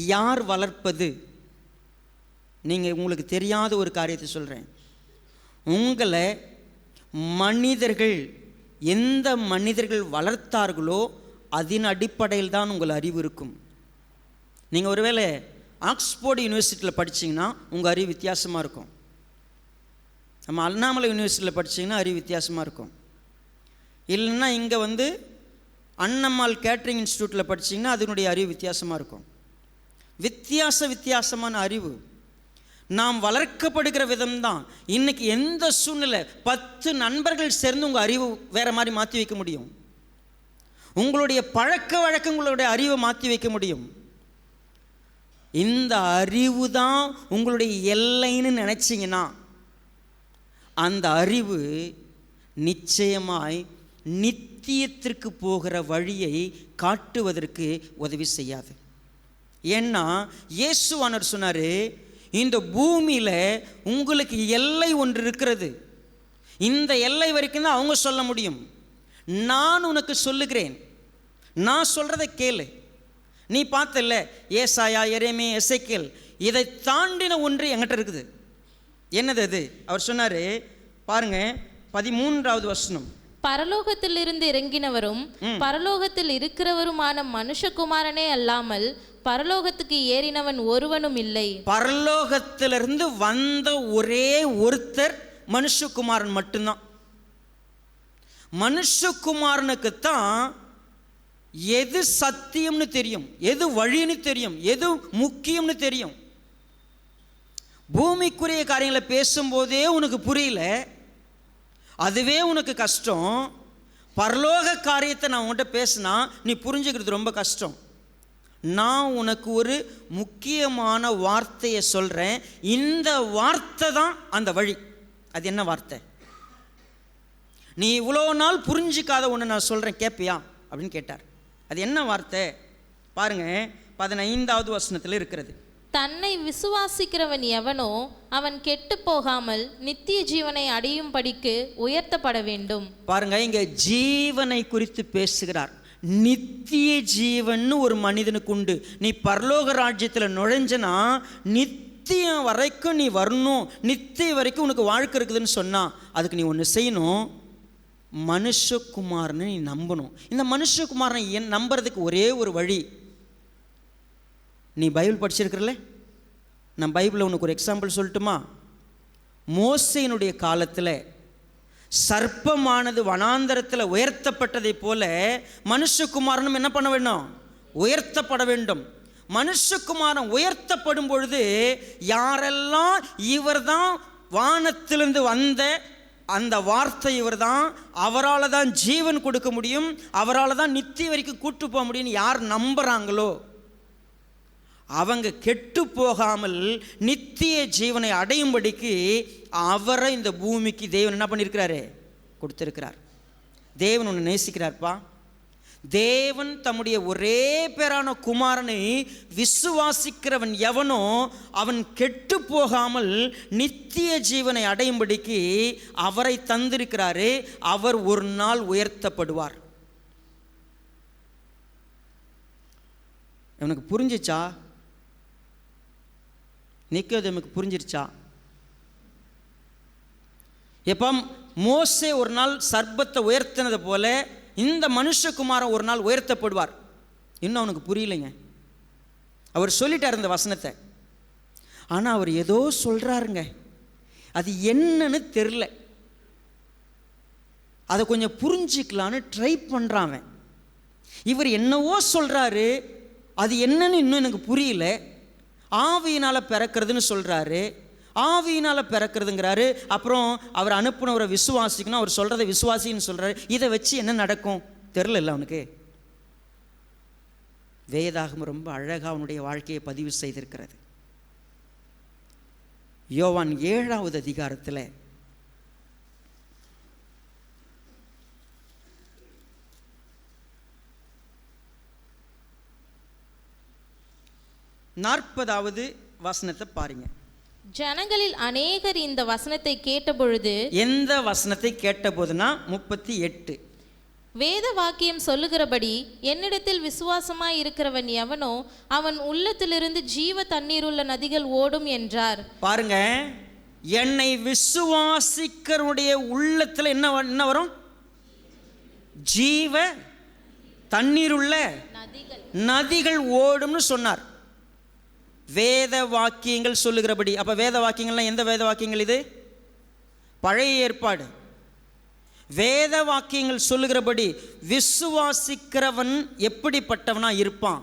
யார் வளர்ப்பது? உங்களுக்கு தெரியாத ஒரு காரியத்தை சொல்கிறேன். உங்களை மனிதர்கள், எந்த மனிதர்கள் வளர்த்தார்களோ அதன் அடிப்படையில் தான் உங்கள் அறிவு இருக்கும். நீங்கள் ஒருவேளை ஆக்ஸ்போர்டு யூனிவர்சிட்டியில் படித்தீங்கன்னா உங்கள் அறிவு வித்தியாசமாக இருக்கும். நம்ம அண்ணாமலை யூனிவர்சிட்டியில் படித்தீங்கன்னா அறிவு வித்தியாசமாக இருக்கும். இல்லைன்னா இங்கே அண்ணம்மாள் கேட்ரிங் இன்ஸ்டியூட்டில் படித்தீங்கன்னா அதனுடைய அறிவு வித்தியாசமாக இருக்கும். வித்தியாசமான அறிவு நாம் வளர்க்கப்படுகிற விதம்தான். இன்றைக்கி எந்த சூழ்நிலை 10 நண்பர்கள் சேர்ந்து உங்கள் அறிவு வேறு மாதிரி மாற்றி வைக்க முடியும். உங்களுடைய பழக்க வழக்கங்களுடைய அறிவை மாற்றி வைக்க முடியும். இந்த அறிவு தான் உங்களுடைய எல்லைன்னு நினச்சிங்கன்னா அந்த அறிவு நிச்சயமாய் நித்தியத்திற்கு போகிற வழியை காட்டுவதற்கு உதவி செய்யாது. ஏன்னா இயேசுவானவர் சொன்னார், இந்த பூமியில் உங்களுக்கு எல்லை ஒன்று இருக்கிறது. இந்த எல்லை வரைக்கும் தான் அவங்க சொல்ல முடியும். நான் உனக்கு சொல்லுகிறேன், நான் சொல்கிறத கேளு. நீ பார்த்தல ஏசாயா, எரேமியா, எசேக்கியேல், இதை தாண்டின ஒன்று என்கிட்ட இருக்குது. என்னது அது? அவர் சொன்னார் பாருங்க, 13வது வசனம். பரலோகத்திலிருந்து இறங்கினவரும் பரலோகத்தில் இருக்கிறவருமான மனுஷகுமாரனே அல்லாமல் பரலோகத்துக்கு ஏறினவன் ஒருவனும் இல்லை. பரலோகத்திலிருந்து வந்த ஒரே ஒருத்தர் மனுஷகுமாரன் மட்டும்தான். மனுஷகுமாரனுக்குத்தான் எது சத்தியம்னு தெரியும், எது வழின்னு தெரியும், எது முக்கியம்னு தெரியும். பூமிக்குரிய காரியங்களை பேசும்போதே உனக்கு புரியல, அதுவே உனக்கு கஷ்டம். பரலோக காரியத்தை நான் உன்கிட்ட பேசினா நீ புரிஞ்சுக்கிறது ரொம்ப கஷ்டம். நான் உனக்கு ஒரு முக்கியமான வார்த்தையை சொல்கிறேன். இந்த வார்த்தை தான் அந்த வழி. அது என்ன வார்த்தை? நீ இவ்வளோ நாள் புரிஞ்சிக்காத ஒன்று நான் சொல்கிறேன், கேட்பியா அப்படின்னு கேட்டார். அது என்ன வார்த்தை பாருங்க, 15வது வசனத்தில் இருக்கிறது. தன்னை விசுவாசிக்கிறவன் எவனோ அவன் கெட்டு போகாமல் நித்திய ஜீவனை அடையும்படிக்கு உயர்த்தப்பட வேண்டும். பாருங்க, இங்க ஜீவனை குறித்து பேசுகிறார். நித்திய ஜீவன் ஒரு மனிதனுக்கு உண்டு. நீ பரலோக ராஜ்யத்தில் நுழைஞ்சனா நித்தியம் வரைக்கும் நீ வரணும், நித்திய வரைக்கும் உனக்கு வாழ்க்கை இருக்குதுன்னு சொன்னா அதுக்கு நீ ஒன்று செய்யணும், மனுஷகுமாரனை நீ நம்பணும். இந்த மனுஷகுமாரனை நம்புறதுக்கு ஒரே ஒரு வழி. நீ பைபிள் படிச்சிருக்கிறல்ல, நான் பைபிளில் உனக்கு ஒரு எக்ஸாம்பிள் சொல்லட்டுமா? மோசேயினுடைய காலத்தில் சர்ப்பமானது வனாந்தரத்தில் உயர்த்தப்பட்டதை போல மனுஷகுமாரனும் என்ன பண்ண வேண்டும்? உயர்த்தப்பட வேண்டும். மனுஷகுமாரன் உயர்த்தப்படும் பொழுது யாரெல்லாம் இவர் தான் வானத்திலிருந்து வந்த அந்த வார்த்தை, இவர் தான், அவரால் தான் ஜீவன் கொடுக்க முடியும், அவரால் தான் நித்திய வரைக்கும் கூட்டு போக முடியும்னு யார் நம்புகிறாங்களோ அவங்க கெட்டு போகாமல் நித்திய ஜீவனை அடையும்படிக்கு அவரை இந்த பூமிக்கு தேவன் என்ன பண்ணியிருக்கிறாரு? கொடுத்திருக்கிறார். தேவன் உன்னை நேசிக்கிறார்ப்பா. தேவன் தம்முடைய ஒரே பேரான குமாரனை விசுவாசிக்கிறவன் எவனோ அவன் கெட்டு போகாமல் நித்திய ஜீவனை அடையும்படிக்கு அவரை தந்திருக்கிறாரு. அவர் ஒரு நாள் உயர்த்தப்படுவார். எனக்கு புரிஞ்சிச்சா? நிக்கோதேமுக்கு புரிஞ்சிருச்சா? எப்போ மோசே ஒரு நாள் சர்ப்பத்தை உயர்த்தினது போல இந்த மனுஷகுமாரன் ஒரு நாள் உயர்த்தப்படுவார். இன்னும் அவனுக்கு புரியலைங்க. அவர் சொல்லிட்டார் இந்த வசனத்தை, ஆனால் அவர் ஏதோ சொல்கிறாருங்க, அது என்னன்னு தெரில. அதை கொஞ்சம் புரிஞ்சிக்கலான்னு ட்ரை பண்ணுறான். இவர் என்னவோ சொல்கிறாரு, அது என்னன்னு இன்னும் எனக்கு புரியல. ஆவியினால் பிறக்கிறதுன்னு சொல்கிறாரு, ஆவியினால் பிறக்கிறதுங்கிறாரு. அப்புறம் அவர் அனுப்புனவரை விசுவாசிக்கணும், அவர் சொல்கிறத விசுவாசின்னு சொல்கிறாரு. இதை வச்சு என்ன நடக்கும் தெரில அவனுக்கு. வேதாகமம் ரொம்ப அழகாக அவனுடைய வாழ்க்கையை பதிவு செய்திருக்கிறது. யோவான் 7வது அதிகாரத்தில் 40வது வசனத்தை பாருங்க. ஜனங்களில் அநேகர் இந்த வசனத்தை கேட்டபொழுது, எந்த வசனத்தை கேட்டபோதுனா 38, வேத வாக்கியம் சொல்லுகிறபடி என்னிடத்தில் விசுவாசமாய் இருக்கிறவன் எவனோ அவன் உள்ளத்திலிருந்து ஜீவ தண்ணீருள்ள நதிகள் ஓடும் என்றார். பாருங்க, என்னை விசுவாசிக்கிறவனுடைய உள்ளத்துல என்ன வரும்? ஜீவ தண்ணீருள்ள நதிகள் ஓடும்னு சொன்னார். வேத வாக்கியங்கள் சொல்லுகிறபடி. அப்ப வேத வாக்கியங்கள்லாம் எந்த வேத வாக்கியங்கள்? இது பழைய ஏற்பாடு. வேத வாக்கியங்கள் சொல்லுகிறபடி விசுவாசிக்கிறவன் எப்படிப்பட்டவனா இருப்பான்?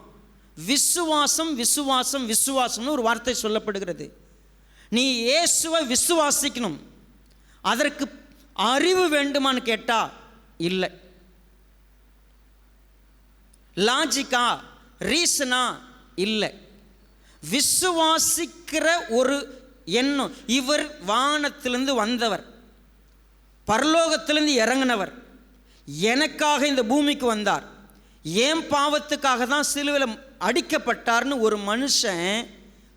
விசுவாசம் விசுவாசம் விசுவாசம்னு ஒரு வார்த்தை சொல்லப்படுகிறது. நீ இயேசுவை விசுவாசிக்கணும். அதற்கு அறிவு வேண்டுமான்னு கேட்டா இல்லை. லாஜிக்கா, ரீசனா இல்லை. விசுவாசிக்கிற ஒரு எண்ணம். இவர் வானத்திலிருந்து வந்தவர், பரலோகத்திலிருந்து இறங்கினவர், எனக்காக இந்த பூமிக்கு வந்தார், என் பாவத்துக்காக தான் சிலுவையில் அடிக்கப்பட்டார்னு ஒரு மனுஷன்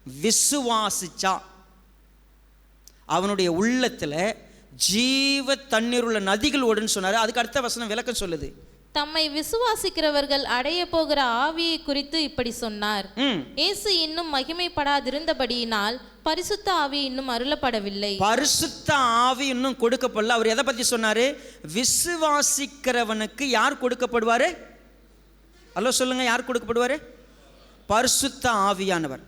விசுவாசிச்சா அவனுடைய உள்ளத்துல ஜீவ தண்ணீர் உள்ள நதிகள் ஓடுன்னு சொன்னார். அதுக்கு அடுத்த வசனம் விளக்கம் சொல்லுது. தம்மை விசுவாசிக்கிறவர்கள் அடைய போகிற ஆவியை குறித்து இப்படி சொன்னார். இயேசு இன்னும் மகிமைப்படாதிருந்தபடியினால் பரிசுத்த ஆவி இன்னும் அருளப்படவில்லை. பரிசுத்த ஆவி இன்னும் கொடுக்கப்படல. அவர் எதை பத்தி சொன்னாரு? விசுவாசிக்கிறவனுக்கு யார் கொடுக்கப்படுவாரு? அல்லோ சொல்லுங்க, யார் கொடுக்கப்படுவாரு? பரிசுத்த ஆவியானவர்.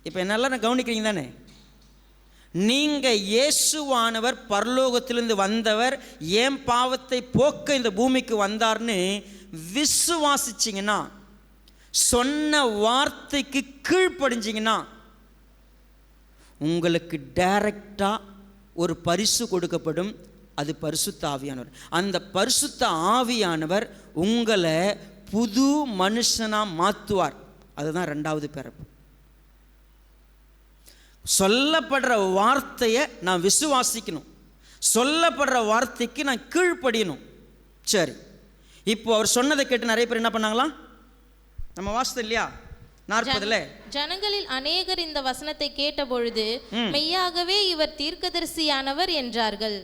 இப்ப என்னெல்லாம் கவனிக்கிறீங்க தானே? நீங்க இயேசுவானவர் பரலோகத்திலிருந்து வந்தவர், என் பாவத்தை போக்க இந்த பூமிக்கு வந்தார்னு விசுவாசிச்சிங்கன்னா, சொன்ன வார்த்தைக்கு கீழ்ப்படிஞ்சிங்கன்னா, உங்களுக்கு டைரக்டா ஒரு பரிசு கொடுக்கப்படும். அது பரிசுத்த ஆவியானவர். அந்த பரிசுத்த ஆவியானவர் உங்களை புது மனுஷனா மாற்றுவார். அதுதான் 2வது பிறப்பு. சொல்லப்படுற வார்த்தையை நான் விசுவாசிக்கணும், சொல்லப்படுற வார்த்தைக்கு நான் கீழ்ப்படியணும். சரி, இப்போ அவர் சொன்னதை கேட்டு நிறைய பேர் என்ன பண்ணாங்களாம்? நம்ம வாசித்தோம் இல்லையா 40ல், ஜனங்களில் அநேகர் இந்த வசனத்தை கேட்ட பொழுது மெய்யாகவே இவர் தீர்க்கதரிசியானவர் என்றார்கள்.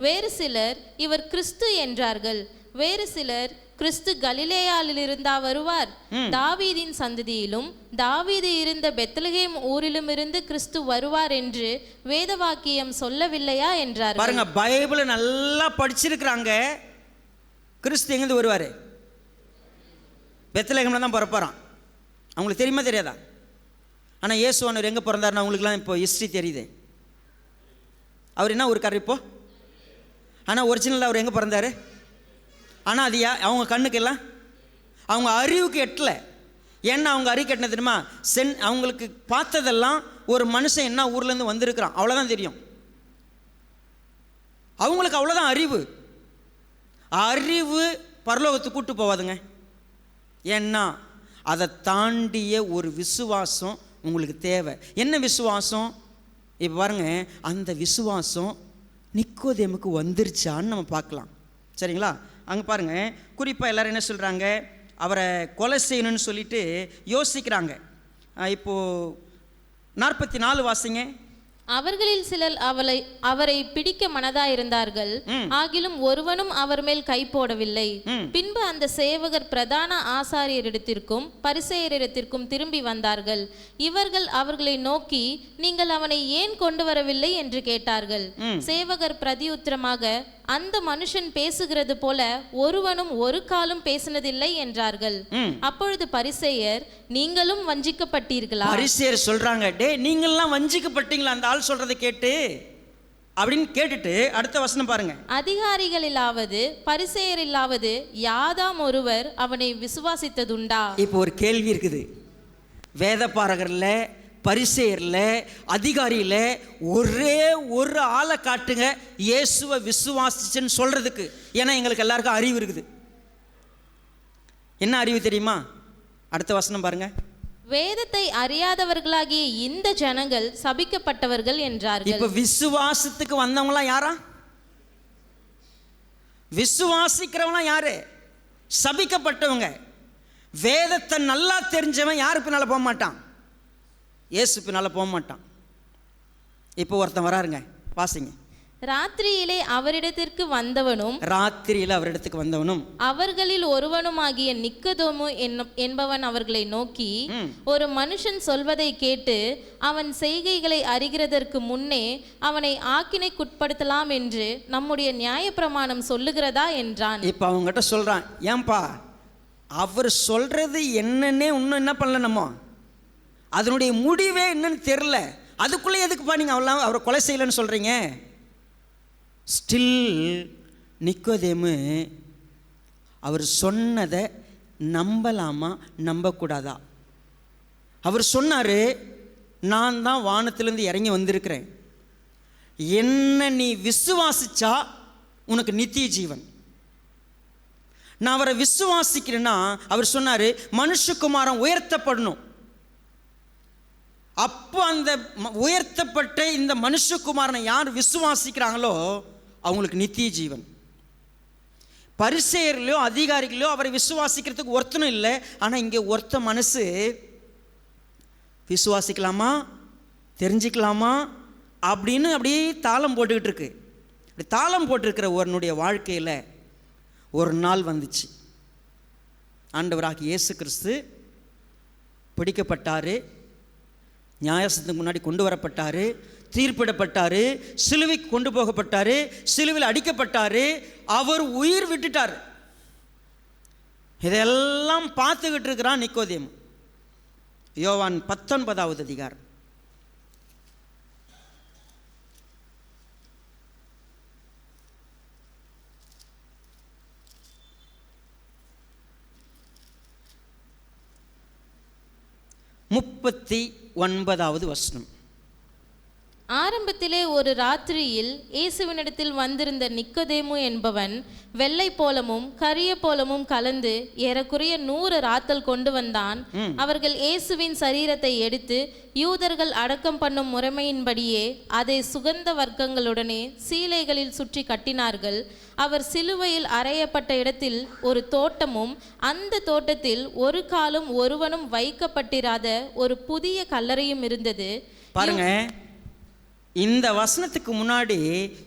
வேறு சிலர் இவர் கிறிஸ்து என்றார்கள். வேறு சிலர் கிறிஸ்து கலிலேயாவில் இருந்தா வருவார், தாவீதின் சந்ததியிலும் தாவீது இருந்த பெத்லகேம் ஊரிலும் இருந்து கிறிஸ்து வருவார் என்று வேத வாக்கியம் சொல்லவில்லையா என்றார். பாருங்க, பைபிளை நல்லா படிச்சிருக்கிறாங்க. கிறிஸ்து எங்கிருந்து வருவாரு? பெத்லகேம்ல தான் பிறப்பாராம். அவங்களுக்கு தெரியுமா தெரியாதா? ஆனால் இயேசுவானவர் எங்கே பிறந்தாருன்னு அவங்களுக்குலாம் இப்போ ஹிஸ்ட்ரி தெரியுது. அவர் என்ன ஊருக்காரர் இப்போ? ஆனால் ஒரிஜினலாக அவர் எங்கே பிறந்தார்? ஆனால் அது அவங்க கண்ணுக்கெல்லாம், அவங்க அறிவுக்கு எட்டலை. ஏன்னா அவங்க அறிவு கட்டின தெரியுமா? அவங்களுக்கு பார்த்ததெல்லாம் ஒரு மனுஷன் என்ன ஊர்லேருந்து வந்திருக்கிறான், அவ்வளோதான் தெரியும். அவங்களுக்கு அவ்வளோதான் அறிவு. அறிவு பரலோகத்துக்கு கூட்டு போவாதுங்க. ஏன்னா அதை தாண்டிய ஒரு விசுவாசம் உங்களுக்கு தேவை. என்ன விசுவாசம்? இப்போ பாருங்க, அந்த விசுவாசம் நிக்கோதேமுக்கு வந்துருச்சான்னு நம்ம பார்க்கலாம். சரிங்களா? அங்கே பாருங்க, குறிப்பாக எல்லாரும் என்ன சொல்கிறாங்க? அவரை கொலை செய்யணும்னு சொல்லிட்டு யோசிக்கிறாங்க. இப்போது 44 வாசிங்க. அவர்களில் சிலர் அவரை பிடிக்க மனதாயிருந்தார்கள், ஆகிலும் ஒருவனும் அவர் மேல் கை போடவில்லை. பின்பு அந்த சேவகர் பிரதான ஆசாரியரிடத்திற்கும் பரிசேயரிடத்திற்கும் திரும்பி வந்தார்கள். இவர்கள் அவர்களை நோக்கி, நீங்கள் அவனை ஏன் கொண்டு வரவில்லை என்று கேட்டார்கள். சேவகர் பிரதியுத்தரமாக, அந்த மனுஷன் பேசுகிறது போல ஒருவனும் ஒரு காலும் பேசினதில்லை என்றார்கள். அப்பொழுது பரிசேயர், நீங்களும் வஞ்சிக்கப்பட்டீர்களா? பரிசேயர் சொல்றாங்க, டே நீங்கள்லாம் வஞ்சிக்கப்பட்டீங்களா அந்த ஆள் சொல்றதை கேட்டு அப்படின்னு கேட்டுட்டு அடுத்த வசனம் பாருங்க. அதிகாரிகளிலாவது பரிசேயரிலாவது யாதாம் ஒருவர் அவனை விசுவாசித்ததுண்டா? இப்போ ஒரு கேள்வி இருக்குது. வேத பாரகர்ல, பரிசேயர்ல, அதிகாரியில ஒரே ஒரு ஆளை காட்டுங்க இயேசுவை விசுவாசிச்சுன்னு சொல்றதுக்கு. ஏன்னா எங்களுக்கு எல்லாருக்கும் அறிவு இருக்குது. என்ன அறிவு தெரியுமா? அடுத்த வசனம் பாருங்க. வேதத்தை அறியாதவர்களாகிய இந்த ஜனங்கள் சபிக்கப்பட்டவர்கள் என்றார்கள். இப்ப விசுவாசத்துக்கு வந்தவங்களாம் யாரா? விசுவாசிக்கிறவங்களாம் யாரு? சபிக்கப்பட்டவங்க. வேதத்தை நல்லா தெரிஞ்சவன் யாரு பின்னால போக மாட்டான்? இயேசு பின்னால போக மாட்டான். இப்போ ஒருத்தன் வராருங்க, வாசிங்க. ராத்திரியிலே அவரிடத்திற்கு வந்தவனும், ராத்திரியில அவரிடத்துக்கு வந்தவனும் அவர்களில் ஒருவனுமாகிய நிக்கதோமு என்பவன் அவர்களை நோக்கி, ஒரு மனுஷன் சொல்வதை கேட்டு அவன் செய்கைகளை அறிகிறதற்கு முன்னே அவனை ஆக்கினைக்குட்படுத்தலாம் என்று நம்முடைய நியாயப்பிரமாணம் சொல்லுகிறதா என்றான். இப்ப அவங்ககிட்ட சொல்றான், ஏன்பா அவர் சொல்றது என்னன்னே இன்னும் என்ன பண்ணல, நம்ம அதனுடைய முடிவே என்னன்னு தெரியல, அதுக்குள்ளே எதுக்குப்பா நீங்கள் அவரை கொலை செய்யலைன்னு சொல்கிறீங்க? ஸ்டில் நிக்கோதேமு அவர் சொன்னதை நம்பலாமா நம்பக்கூடாதா? அவர் சொன்னார், நான் தான் வானத்திலேருந்து இறங்கி வந்திருக்கிறேன், என்ன நீ விசுவாசிச்சா உனக்கு நித்திய ஜீவன். நான் அவரை விசுவாசிக்கிறேன்னா, அவர் சொன்னார் மனுஷகுமாரன் உயர்த்தப்படணும். அப்போ அந்த உயர்த்தப்பட்ட இந்த மனுஷகுமாரனை யார் விசுவாசிக்கிறாங்களோ அவங்களுக்கு நித்திய ஜீவன். பரிசேயர்களோ அதிகாரிகளோ அவரை விசுவாசிக்கிறதுக்கு ஒருத்தனும் இல்லை. ஆனால் இங்கே ஒருத்த மனசு விசுவாசிக்கலாமா தெரிஞ்சுக்கலாமா அப்படின்னு அப்படியே தாளம் போட்டுக்கிட்டு இருக்கு. அப்படி தாளம் போட்டிருக்கிற ஒருனுடைய வாழ்க்கையில் ஒரு நாள் வந்துச்சு. ஆண்டவராகிய இயேசு கிறிஸ்து பிடிக்கப்பட்டார், நியாயசத்துக்கு முன்னாடி கொண்டு வரப்பட்டார், தீர்ப்பிடப்பட்டார், சிலுவைக்கு கொண்டு போகப்பட்டார், சிலுவையில் அடிக்கப்பட்டார், அவர் உயிர் விட்டுட்டார். இதெல்லாம் பார்த்துக்கிட்டு இருக்கிறான் நிக்கோதேமு. யோவான் 19வது அதிகாரம். முப்பத்தி 9வது வசனம். ஆரம்பத்திலே ஒரு ராத்திரியில் இயேசுவினிடத்தில் வந்திருந்த நிக்கோதேமு என்பவன் வெள்ளை போலமும் கரிய போலமும் கலந்து ஏறக்குறைய 100 ராத்தல் கொண்டு வந்தான். அவர்கள் இயேசுவின் சரீரத்தை எடுத்து யூதர்கள் அடக்கம் பண்ணும் முறைமையின்படியே அதை சுகந்த வர்க்கங்களுடனே சீலைகளில் சுற்றி கட்டினார்கள். அவர் சிலுவையில் அறையப்பட்ட இடத்தில் ஒரு தோட்டமும் அந்த தோட்டத்தில் ஒரு காலும் ஒருவனும் வைக்கப்பட்டிராத ஒரு புதிய கல்லறையும் இருந்தது. பாருங்க, இந்த வசனத்துக்கு முன்னாடி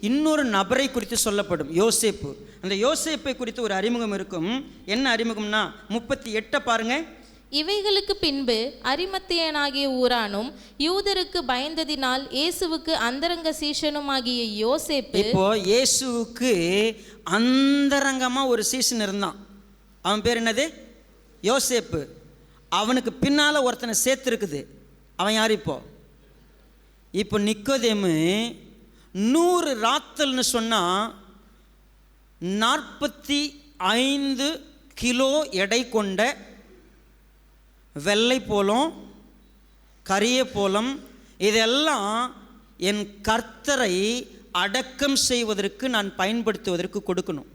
இன்னொரு நபரை குறித்து சொல்லப்படும், யோசேப்பு. அந்த யோசேப்பை குறித்து ஒரு அறிமுகம் இருக்கும். என்ன அறிமுகம்னா 38 பாருங்க. இவைகளுக்கு பின்பு அரிமத்தியனாகிய ஊரானும் யூதருக்கு பயந்ததினால் இயேசுவுக்கு அந்தரங்க சீஷனுமாகிய யோசேப்பு. இப்போ இயேசுவுக்கு அந்தரங்கமா ஒரு சீஷன் இருந்தான். அவன் பேர் என்னது? யோசேப்பு. அவனுக்கு பின்னால ஒருத்தனை சேர்த்துருக்குது. அவன் யார்? இப்போ நிக்கோதேமு 100 ராத்தல்னு சொன்னால் 45 கிலோ எடை கொண்ட வெள்ளை போலம் கரிய போலம் இதெல்லாம் என் கர்த்தரை அடக்கம் செய்வதற்கு நான் பயன்படுத்துவதற்கு கொடுக்கணும்.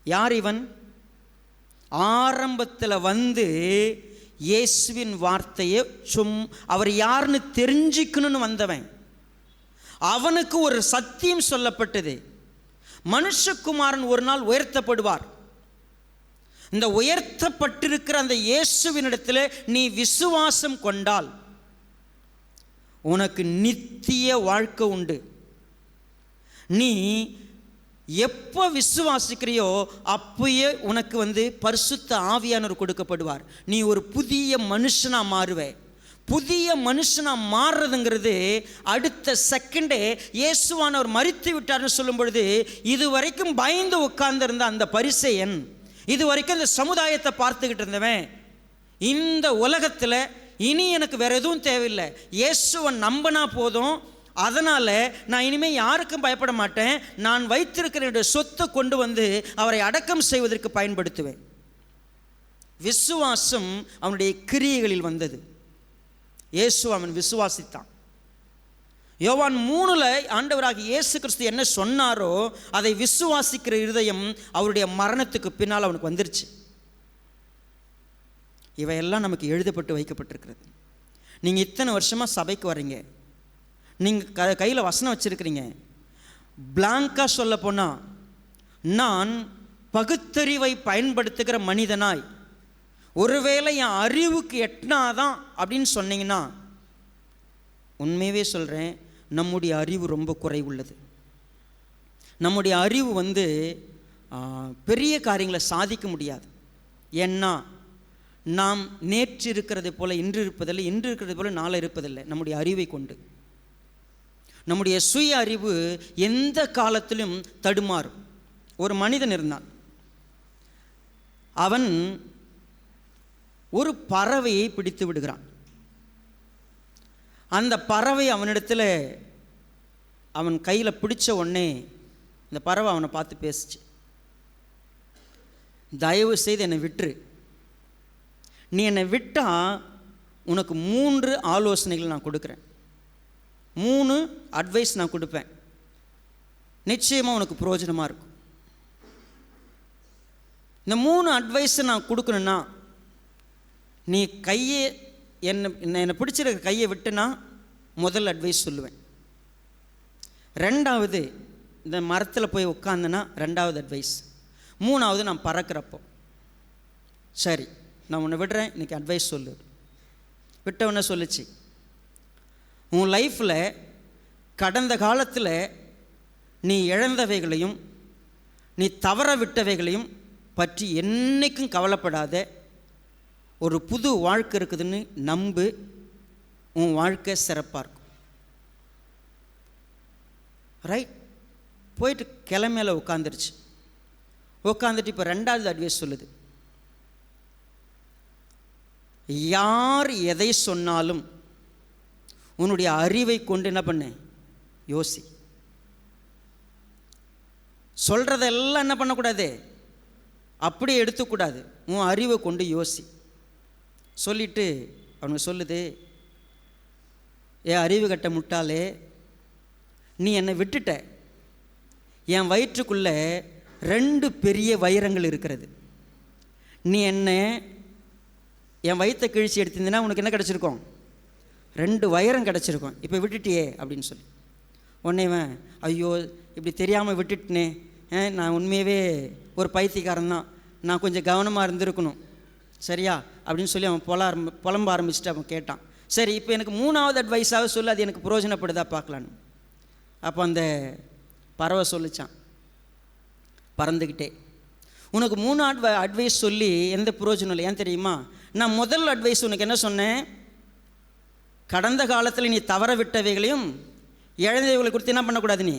யார் இவன்? ஆரம்பத்தில் வந்து இயேசுவின் வார்த்தையை அவர் யாருன்னு தெரிஞ்சுக்கணும்னு வந்தவன். அவனுக்கு ஒரு சத்தியம் சொல்லப்பட்டது, மனுஷகுமாரன் ஒரு நாள் உயர்த்தப்படுவார். இந்த உயர்த்தப்பட்டிருக்கிற அந்த இயேசுவினிடத்தில் நீ விசுவாசம் கொண்டால் உனக்கு நித்திய வாழ்க்கை உண்டு. நீ எப்போ விசுவாசிக்கிறியோ அப்பயே உனக்கு பரிசுத்த ஆவியானவர் கொடுக்கப்படுவார். நீ ஒரு புதிய மனுஷனாக மாறுவே. புதிய மனுஷனாக மாறுறதுங்கிறது அடுத்த செகண்டே இயேசுவானவர் மரித்து விட்டார்னு சொல்லும் பொழுது இதுவரைக்கும் பயந்து உட்கார்ந்திருந்த அந்த பரிசேயன், இதுவரைக்கும் இந்த சமுதாயத்தை பார்த்துக்கிட்டு இருந்தவன், இந்த உலகத்தில் இனி எனக்கு வேற எதுவும் தேவையில்லை, இயேசுவை நம்பினா போதும், அதனால் நான் இனிமேல் யாருக்கும் பயப்பட மாட்டேன், நான் வைத்திருக்கிற என்னுடைய சொத்தை கொண்டு வந்து அவரை அடக்கம் செய்வதற்கு பயன்படுத்துவேன். விசுவாசம் அவனுடைய கிரியைகளில் வந்தது. இயேசு அவன் விசுவாசித்தான். யோவான் 3 ஆண்டவராகிய இயேசு கிறிஸ்து என்ன சொன்னாரோ அதை விசுவாசிக்கிற இருதயம் அவருடைய மரணத்துக்கு பின்னால் அவனுக்கு வந்துருச்சு. இவையெல்லாம் நமக்கு எழுதப்பட்டு வைக்கப்பட்டிருக்கிறது. நீங்கள் இத்தனை வருஷமாக சபைக்கு வர்றீங்க, நீங்கள் கையில் வசனம் வச்சுருக்கிறீங்க. பிளாங்காக சொல்ல போனால், நான் பகுத்தறிவை பயன்படுத்துகிற மனிதனாய் ஒருவேளை என் அறிவுக்கு எட்டினாதான் அப்படின்னு சொன்னீங்கன்னா, உண்மையவே சொல்கிறேன், நம்முடைய அறிவு ரொம்ப குறைவுள்ளது. நம்முடைய அறிவு பெரிய காரியங்களை சாதிக்க முடியாது. ஏன்னா நாம் நேற்று இருக்கிறது போல் இன்று இருப்பதில்லை, இன்று இருக்கிறது போல் நாளை இருப்பதில்லை. நம்முடைய அறிவை கொண்டு நம்முடைய சுய அறிவு எந்த காலத்திலும் தடுமாறும். ஒரு மனிதன் இருந்தான். அவன் ஒரு பறவையை பிடித்து விடுகிறான். அந்த பறவை அவனிடத்தில் அவன் கையில் பிடிச்ச உடனே இந்த பறவை அவனை பார்த்து பேசிச்சு, தயவு செய்து என்னை விட்டுரு, நீ என்னை விட்டால் உனக்கு 3 ஆலோசனைகள் நான் கொடுக்குறேன், 3 அட்வைஸ் நான் கொடுப்பேன், நிச்சயமாக உனக்கு பிரயோஜனமாக இருக்கும். இந்த 3 அட்வைஸை நான் கொடுக்கணுன்னா, நீ கையை என்னை பிடிச்சிருக்க கையை விட்டுனா முதல் அட்வைஸ் சொல்லுவேன். 2வது, இந்த மரத்தில் போய் உட்காந்தனா 2வது அட்வைஸ். 3வது, நான் பறக்கிறப்போ. சரி, நான் உன்னை விடுறேன், இன்றைக்கி அட்வைஸ் சொல்லு. விட்டவொன்னே சொல்லிச்சு, உன் லைஃப்பில் கடந்த காலத்தில் நீ இழந்தவைகளையும் நீ தவற விட்டவைகளையும் பற்றி என்றைக்கும் கவலைப்படாத, ஒரு புது வாழ்க்கை இருக்குதுன்னு நம்பு, உன் வாழ்க்கை சிறப்பாக இருக்கும். ரைட், போயிட்டு கிளமையில உட்காந்துருச்சு. உட்காந்துட்டு இப்போ 2வது அட்வைஸ் சொல்லுது, யார் எதை சொன்னாலும் உன்னுடைய அறிவை கொண்டு என்ன பண்ண, யோசி. சொல்கிறதெல்லாம் என்ன பண்ணக்கூடாது, அப்படியே எடுத்துக்கூடாது, உன் அறிவை கொண்டு யோசி. சொல்லிட்டு அவனுக்கு சொல்லுது, அறிவு கட்ட முட்டாளே, நீ என்னை விட்டுட்ட, என் வயிற்றுக்குள்ளே 2 பெரிய வைரங்கள் இருக்கிறது. நீ என் வயிற்றை கிழிச்சு எடுத்திருந்தீன்னா உனக்கு என்ன கிடச்சிருக்கும், 2 வைரம் கிடச்சிருக்கும். இப்போ விட்டுட்டியே அப்படின்னு சொல்லி உடனேவன், ஐயோ இப்படி தெரியாமல் விட்டுட்டனே, நான் உண்மையாகவே ஒரு பைத்தியக்காரன் தான், நான் கொஞ்சம் கவனமாக இருந்திருக்கணும், சரியா அப்படின்னு சொல்லி அவன் புலம்ப ஆரம்பிச்சுட்டு அவன் கேட்டான். சரி, இப்போ எனக்கு 3வது அட்வைஸாக சொல்லு, அது எனக்கு பிரயோஜனப்படுதா பார்க்கலான்னு. அப்போ அந்த பறவை சொல்லிச்சான் பறந்துக்கிட்டே, உனக்கு 3 அட்வைஸ் சொல்லி எந்த பிரயோஜனம் இல்லை. ஏன் தெரியுமா, நான் முதல் அட்வைஸ் உனக்கு என்ன சொன்னேன், கடந்த காலத்தில் நீ தவற விட்டவைகளையும் இழந்தவைகளை குறித்து என்ன பண்ணக்கூடாது, நீ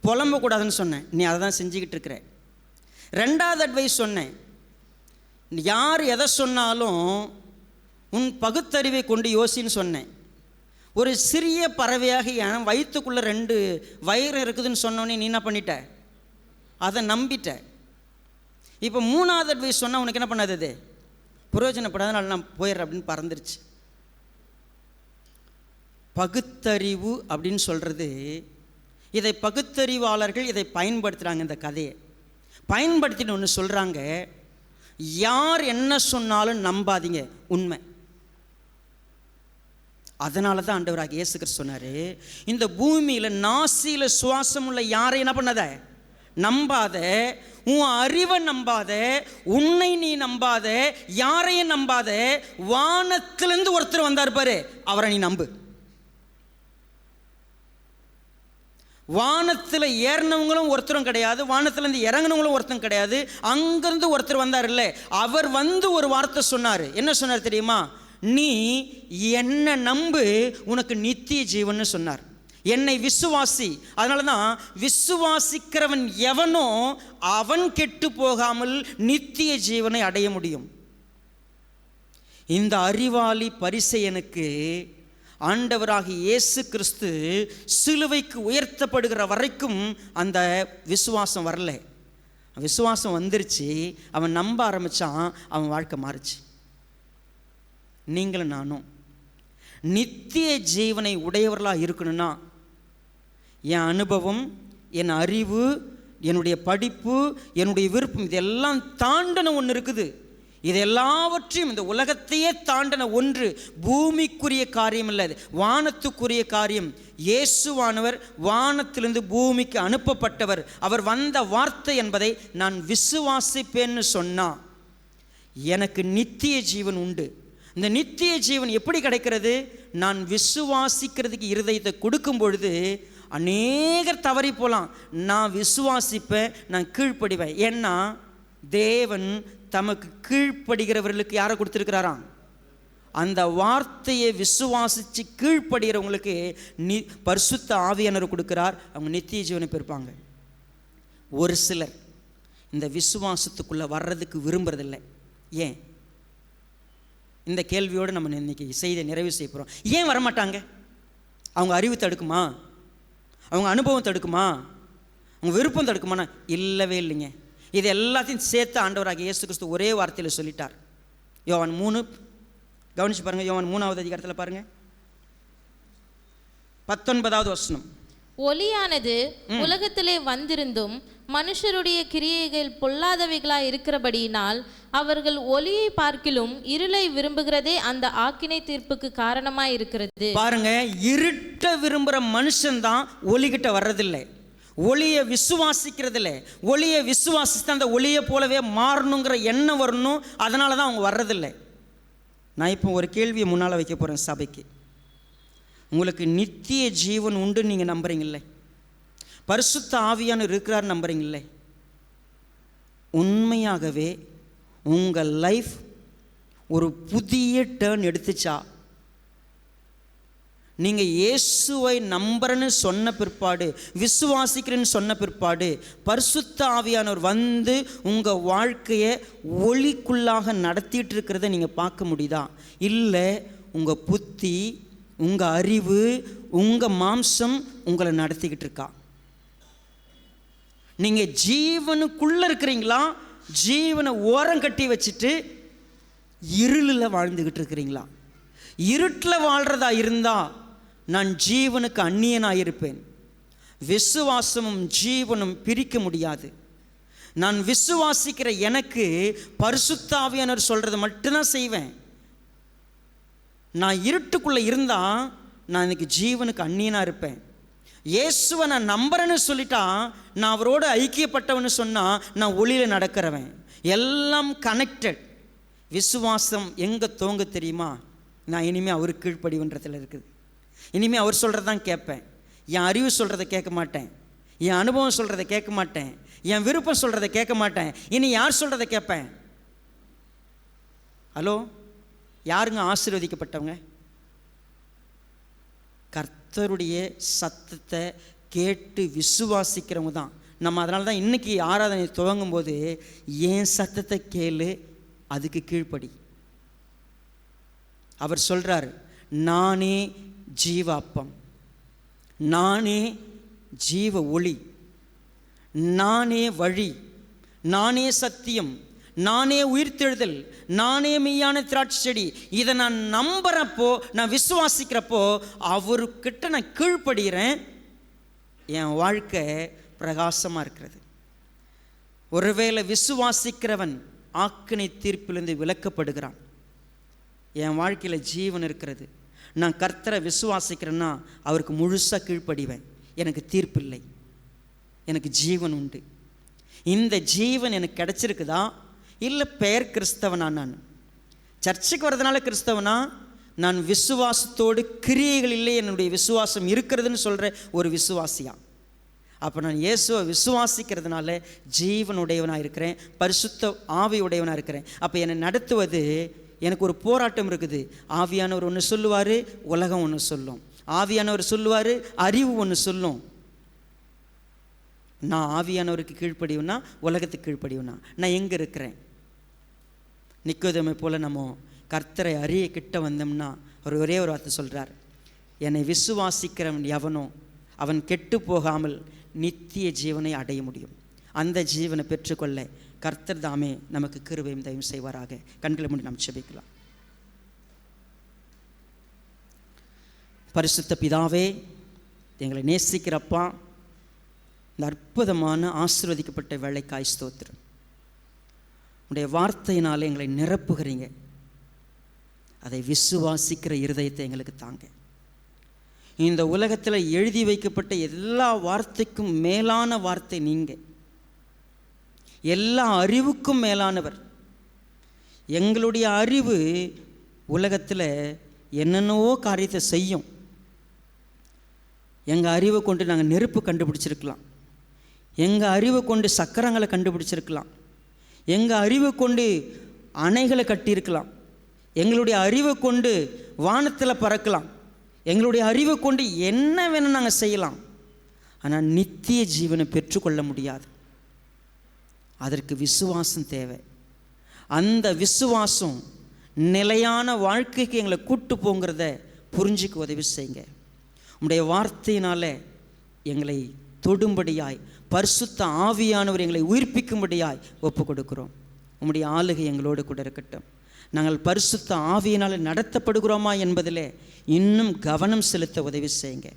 புலம்பக்கூடாதுன்னு சொன்னேன். நீ அதை தான் செஞ்சுக்கிட்டு இருக்கிற. 2வது அட்வைஸ் சொன்னேன், யார் எதை சொன்னாலும் உன் பகுத்தறிவை கொண்டு யோசின்னு சொன்னேன். ஒரு சிறிய பறவையாக என் வயிற்றுக்குள்ளே 2 வைரம் இருக்குதுன்னு சொன்னோன்னே நீ என்ன பண்ணிட்ட, அதை நம்பிட்ட. இப்போ 3வது அட்வைஸ் சொன்னால் உனக்கு என்ன பண்ணாது, அது பிரயோஜனப்படாதனால நான் போயிடுறேன் அப்படின்னு பறந்துருச்சு. பகுத்தறிவு அப்படின்னு சொல்கிறது, இதை பகுத்தறிவாளர்கள் இதை பயன்படுத்துகிறாங்க. இந்த கதையை பயன்படுத்திட்டு ஒன்று சொல்கிறாங்க, யார் என்ன சொன்னாலும் நம்பாதீங்க, உண்மை. அதனால தான் ஆண்டவராக இயேசு கிறிஸ்து சொன்னார், இந்த பூமியில் நாசியில் சுவாசம் உள்ள யாரையும் என்ன பண்ணாத, நம்பாத, உன் அறிவை நம்பாத, உன்னை நீ நம்பாத, யாரையும் நம்பாத, வானத்திலிருந்து ஒருத்தர் வந்தார் பாரு, அவரை நீ நம்பு. வானத்தில் ஏறினவங்களும் ஒருத்தரும் கிடையாது, வானத்திலேருந்து இறங்கினவங்களும் ஒருத்தரும் கிடையாது, அங்கிருந்து ஒருத்தர் வந்தார் இல்லை, அவர் வந்து ஒரு வார்த்தை சொன்னார். என்ன சொன்னார் தெரியுமா, நீ என்னை நம்பு, உனக்கு நித்திய ஜீவன்னு சொன்னார். என்னை விசுவாசி. அதனால தான் விசுவாசிக்கிறவன் எவனோ அவன் கெட்டு போகாமல் நித்திய ஜீவனை அடைய முடியும். இந்த அறிவாளி பரிசேயனுக்கு ஆண்டவராகிய இயேசு கிறிஸ்து சிலுவைக்கு உயர்த்தப்படுகிற வரைக்கும் அந்த விசுவாசம் வரல. விசுவாசம் வந்துருச்சு, அவன் நம்ப ஆரம்பித்தான், அவன் வாழ்க்கை மாறுச்சு. நீங்களும் நானும் நித்திய ஜீவனை உடையவர்களாக இருக்கணும்னா, என் அனுபவம், என் அறிவு, என்னுடைய படிப்பு, என்னுடைய விருப்பம், இதெல்லாம் தாண்டின ஒன்று இருக்குது. இது எல்லாவற்றையும் இந்த உலகத்தையே தாண்டின ஒன்று, பூமிக்குரிய காரியம் இல்லை, அது வானத்துக்குரிய காரியம். இயேசுவானவர் வானத்திலிருந்து பூமிக்கு அனுப்பப்பட்டவர். அவர் வந்த வார்த்தை என்பதை நான் விசுவாசிப்பேன்னு சொன்னா எனக்கு நித்திய ஜீவன் உண்டு. இந்த நித்திய ஜீவன் எப்படி கிடைக்கிறது? நான் விசுவாசிக்கிறதுக்கு இருதயத்தை கொடுக்கும் பொழுது அநேகர் தவறி போகலாம். நான் விசுவாசிப்பேன், நான் கீழ்ப்படிவேன். ஏன்னா தேவன் தமக்கு கீழ்ப்படுகிறவர்களுக்கு யாரை கொடுத்துருக்கிறாராம்? அந்த வார்த்தையை விசுவாசித்து கீழ்ப்படுகிறவங்களுக்கு பரிசுத்த ஆவியானவர் கொடுக்கிறார். அவங்க நித்திய ஜீவனை பெறுப்பாங்க. ஒரு சிலர் இந்த விசுவாசத்துக்குள்ளே வர்றதுக்கு விரும்புறதில்லை. ஏன்? இந்த கேள்வியோடு நம்ம இன்னைக்கு செய்தியை நிறைவு செய்ய போகிறோம். ஏன் வரமாட்டாங்க? அவங்க அறிவு தடுக்குமா? அவங்க அனுபவம் தடுக்குமா? அவங்க விருப்பம் தடுக்குமானா? இல்லவே இல்லைங்க. இது எல்லாத்தையும் சேர்த்து ஆண்டவராகிய இயேசு கிறிஸ்து ஒரே வார்த்தையில் சொல்லிட்டார். யோவான் 3 கவனிச்சு பாருங்கள். யோவான் 3வது அதிகாரத்தில் பாருங்கள், 19வது வசனம். ஒளியானது உலகத்திலே வந்திருந்தும் மனுஷருடைய கிரியைகள் பொல்லாதவைகளாய் இருக்கிறபடியினால் அவர்கள் ஒளியை பார்க்கிலும் இருளை விரும்புகிறதே அந்த ஆக்கினை தீர்ப்புக்கு காரணமாய் இருக்கிறது. பாருங்க, இருட்ட விரும்புகிற மனுஷன்தான் ஒளிகிட்ட வர்றதில்லை, ஒளியை விசுவாசிக்கிறதில்ல. ஒளியை விசுவாசித்து அந்த ஒளியை போலவே மாறணுங்கிற எண்ணம் வரணும். அதனால தான் அவங்க வர்றதில்லை. நான் இப்போ ஒரு கேள்வியை முன்னால் வைக்க போகிறேன் சபைக்கு. உங்களுக்கு நித்திய ஜீவன் உண்டு நீங்கள் நம்புறீங்களே, பரிசுத்த ஆவியானவர் இருக்கிறார் நம்புறீங்களே, உண்மையாகவே உங்கள் லைஃப் ஒரு புதிய டேர்ன் எடுத்துச்சா? நீங்கள் இயேசுவை நம்புறன்னு சொன்ன பிற்பாடு, விசுவாசிக்கிறேன்னு சொன்ன பிற்பாடு, பரிசுத்த ஆவியானவர் வந்து உங்கள் வாழ்க்கையை ஒளிக்குள்ளாக நடத்திட்டு இருக்கிறத நீங்கள் பார்க்க முடியுதா? இல்லை, உங்கள் புத்தி, உங்கள் அறிவு, உங்கள் மாம்சம் உங்களை நடத்திக்கிட்டு இருக்கா? நீங்கள் ஜீவனுக்குள்ளே இருக்கிறீங்களா, ஜீவனை ஓரம் கட்டி வச்சுட்டு இருளில் வாழ்ந்துக்கிட்டு இருக்கிறீங்களா? இருட்டில் வாழ்கிறதா இருந்தால் நான் ஜீவனுக்கு அந்நியனாக இருப்பேன். விசுவாசமும் ஜீவனும் பிரிக்க முடியாது. நான் விசுவாசிக்கிற எனக்கு பரிசுத்த ஆவியானவர் சொல்கிறத மட்டும்தான் செய்வேன். நான் இருட்டுக்குள்ளே இருந்தால் நான் இன்னைக்கு ஜீவனுக்கு அந்நியனாக இருப்பேன். இயேசுவை நான் நம்புறேன்னு சொல்லிட்டா, நான் அவரோடு ஐக்கியப்பட்டவன்னு சொன்னால் நான் ஒளியில் நடக்கிறவன். எல்லாம் கனெக்டட். விசுவாசம் எங்கே தோங்க தெரியுமா? நான் இனிமேல் அவருக்கு கீழ்ப்படிவுன்றத்தில் இருக்குது. இனிமேல் அவர் சொல்கிறது தான் கேட்பேன். என் அறிவு சொல்கிறத கேட்க மாட்டேன், என் அனுபவம் சொல்கிறத கேட்க மாட்டேன், என் விருப்பம் சொல்கிறத கேட்க மாட்டேன். இனி யார் சொல்கிறத கேட்பேன்? ஹலோ, யாருங்க ஆசீர்வதிக்கப்பட்டவங்க? கர்த்தருடைய சத்தத்தை கேட்டு விசுவாசிக்கிறவங்க தான் நம்ம. அதனால தான் இன்றைக்கி ஆராதனை துவங்கும் போது என் சத்தத்தை கேளு, அதுக்கு கீழ்ப்படி. அவர் சொல்கிறார், நானே ஜீவ அப்பம், நானே ஜீவ ஒளி, நானே வழி, நானே சத்தியம், நானே உயிர்த்தெழுதல், நானே மெய்யான திராட்சை செடி. இதை நான் நம்புறப்போ, நான் விசுவாசிக்கிறப்போ அவர்கிட்ட நான் கீழ்ப்படுகிறேன். என் வாழ்க்கை பிரகாசமாக இருக்கிறது. ஒருவேளை விசுவாசிக்கிறவன் ஆக்கினை தீர்ப்பிலிருந்து விலக்கப்படுகிறான். என் வாழ்க்கையில் ஜீவன் இருக்கிறது. நான் கர்த்தரை விசுவாசிக்கிறேன்னா அவருக்கு முழுசாக கீழ்ப்படிவேன். எனக்கு தீர்ப்பு இல்லை, எனக்கு ஜீவன் உண்டு. இந்த ஜீவன் எனக்கு கிடைச்சிருக்குதா? இல்லை பெயர் கிறிஸ்தவனா? நான் சர்ச்சுக்கு வர்றதுனால கிறிஸ்தவனா? நான் விசுவாசத்தோடு கிரியைகள் இல்லை, என்னுடைய விசுவாசம் இருக்கிறதுன்னு சொல்கிற ஒரு விசுவாசியா? அப்போ நான் இயேசுவை விசுவாசிக்கிறதுனால ஜீவனுடையவனாக இருக்கிறேன், பரிசுத்த ஆவியுடையவனாக இருக்கிறேன். அப்போ என்னை நடத்துவது, எனக்கு ஒரு போராட்டம் இருக்குது. ஆவியானவர் ஒன்று சொல்லுவார், உலகம் ஒன்று சொல்லும். ஆவியானவர் சொல்லுவார், அறிவு ஒன்று சொல்லும். நான் ஆவியானவருக்கு கீழ்ப்படிவுனா, உலகத்துக்கு கீழ்ப்படிவுனா நான் எங்கே இருக்கிறேன்? நிக்கோதேமை போல் நம்ம கர்த்தரை அறிய கிட்ட வந்தோம்னா அவர் ஒரே ஒரு வார்த்தை சொல்கிறார், என்னை விசுவாசிக்கிறவன் எவனோ அவன் கெட்டு போகாமல் நித்திய ஜீவனை அடைய முடியும். அந்த ஜீவனை பெற்றுக்கொள்ள கர்த்தர் தாமே நமக்கு கிருபையும் தயவும் செய்வாராக. கண்களை மூடி நாம் ஜெபிக்கலாம். பரிசுத்த பிதாவே, எங்களை நேசிக்கிறப்பா, இந்த அற்புதமான ஆசீர்வதிக்கப்பட்ட வேளைக்காய் ஸ்தோத்திரம். உடைய வார்த்தையினாலே எங்களை நிரப்புகிறீங்க. அதை விசுவாசிக்கிற இருதயத்தை எங்களுக்கு தாங்க. இந்த உலகத்தில் எழுதி வைக்கப்பட்ட எல்லா வார்த்தைக்கும் மேலான வார்த்தை நீங்கள். எல்லா அறிவுக்கும் மேலானவர். எங்களுடைய அறிவு உலகத்தில் என்னென்னவோ காரியத்தை செய்யும். எங்கள் அறிவை கொண்டு நாங்கள் நெருப்பு கண்டுபிடிச்சிருக்கலாம், எங்கள் அறிவை கொண்டு சக்கரங்களை கண்டுபிடிச்சிருக்கலாம், எங்கள் அறிவை கொண்டு அணைகளை கட்டியிருக்கலாம், எங்களுடைய அறிவை கொண்டு வானத்தில் பறக்கலாம், எங்களுடைய அறிவை கொண்டு என்ன வேணும் நாங்கள் செய்யலாம். ஆனால் நித்திய ஜீவனை பெற்றுக்கொள்ள முடியாது. அதற்கு விசுவாசம் தேவை. அந்த விசுவாசம் நிலையான வாழ்க்கைக்கு எங்களை கூட்டு போங்கிறத புரிஞ்சுக்க உதவி செய்யுங்க. உம்முடைய வார்த்தையினால் எங்களை தொடும்படியாய் பரிசுத்த ஆவியானவர் எங்களை உயிர்ப்பிக்கும்படியாய் ஒப்பு கொடுக்கிறோம். உம்முடைய ஆளுகை எங்களோடு கூட இருக்கட்டும். நாங்கள் பரிசுத்த ஆவியினால் நடத்தப்படுகிறோமா என்பதில் இன்னும் கவனம் செலுத்த உதவி செய்யுங்க.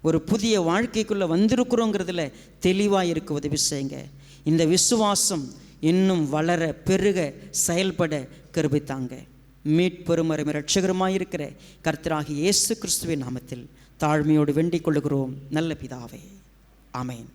ஒரு புதிய வாழ்க்கைக்குள்ளே வந்திருக்கிறோங்கிறதுல தெளிவாக இருக்க உதவி செய்யுங்க. இந்த விசுவாசம் இன்னும் வளர பெருக செயல்பட கிருபை தாங்க. மீட்பெரும் அருமை இரட்சகருமாய் இருக்கிற கர்த்தராகிய இயேசு கிறிஸ்துவின் நாமத்தில் தாழ்மையோடு வேண்டிக் கொள்கிறோம் நல்ல பிதாவே. ஆமென்.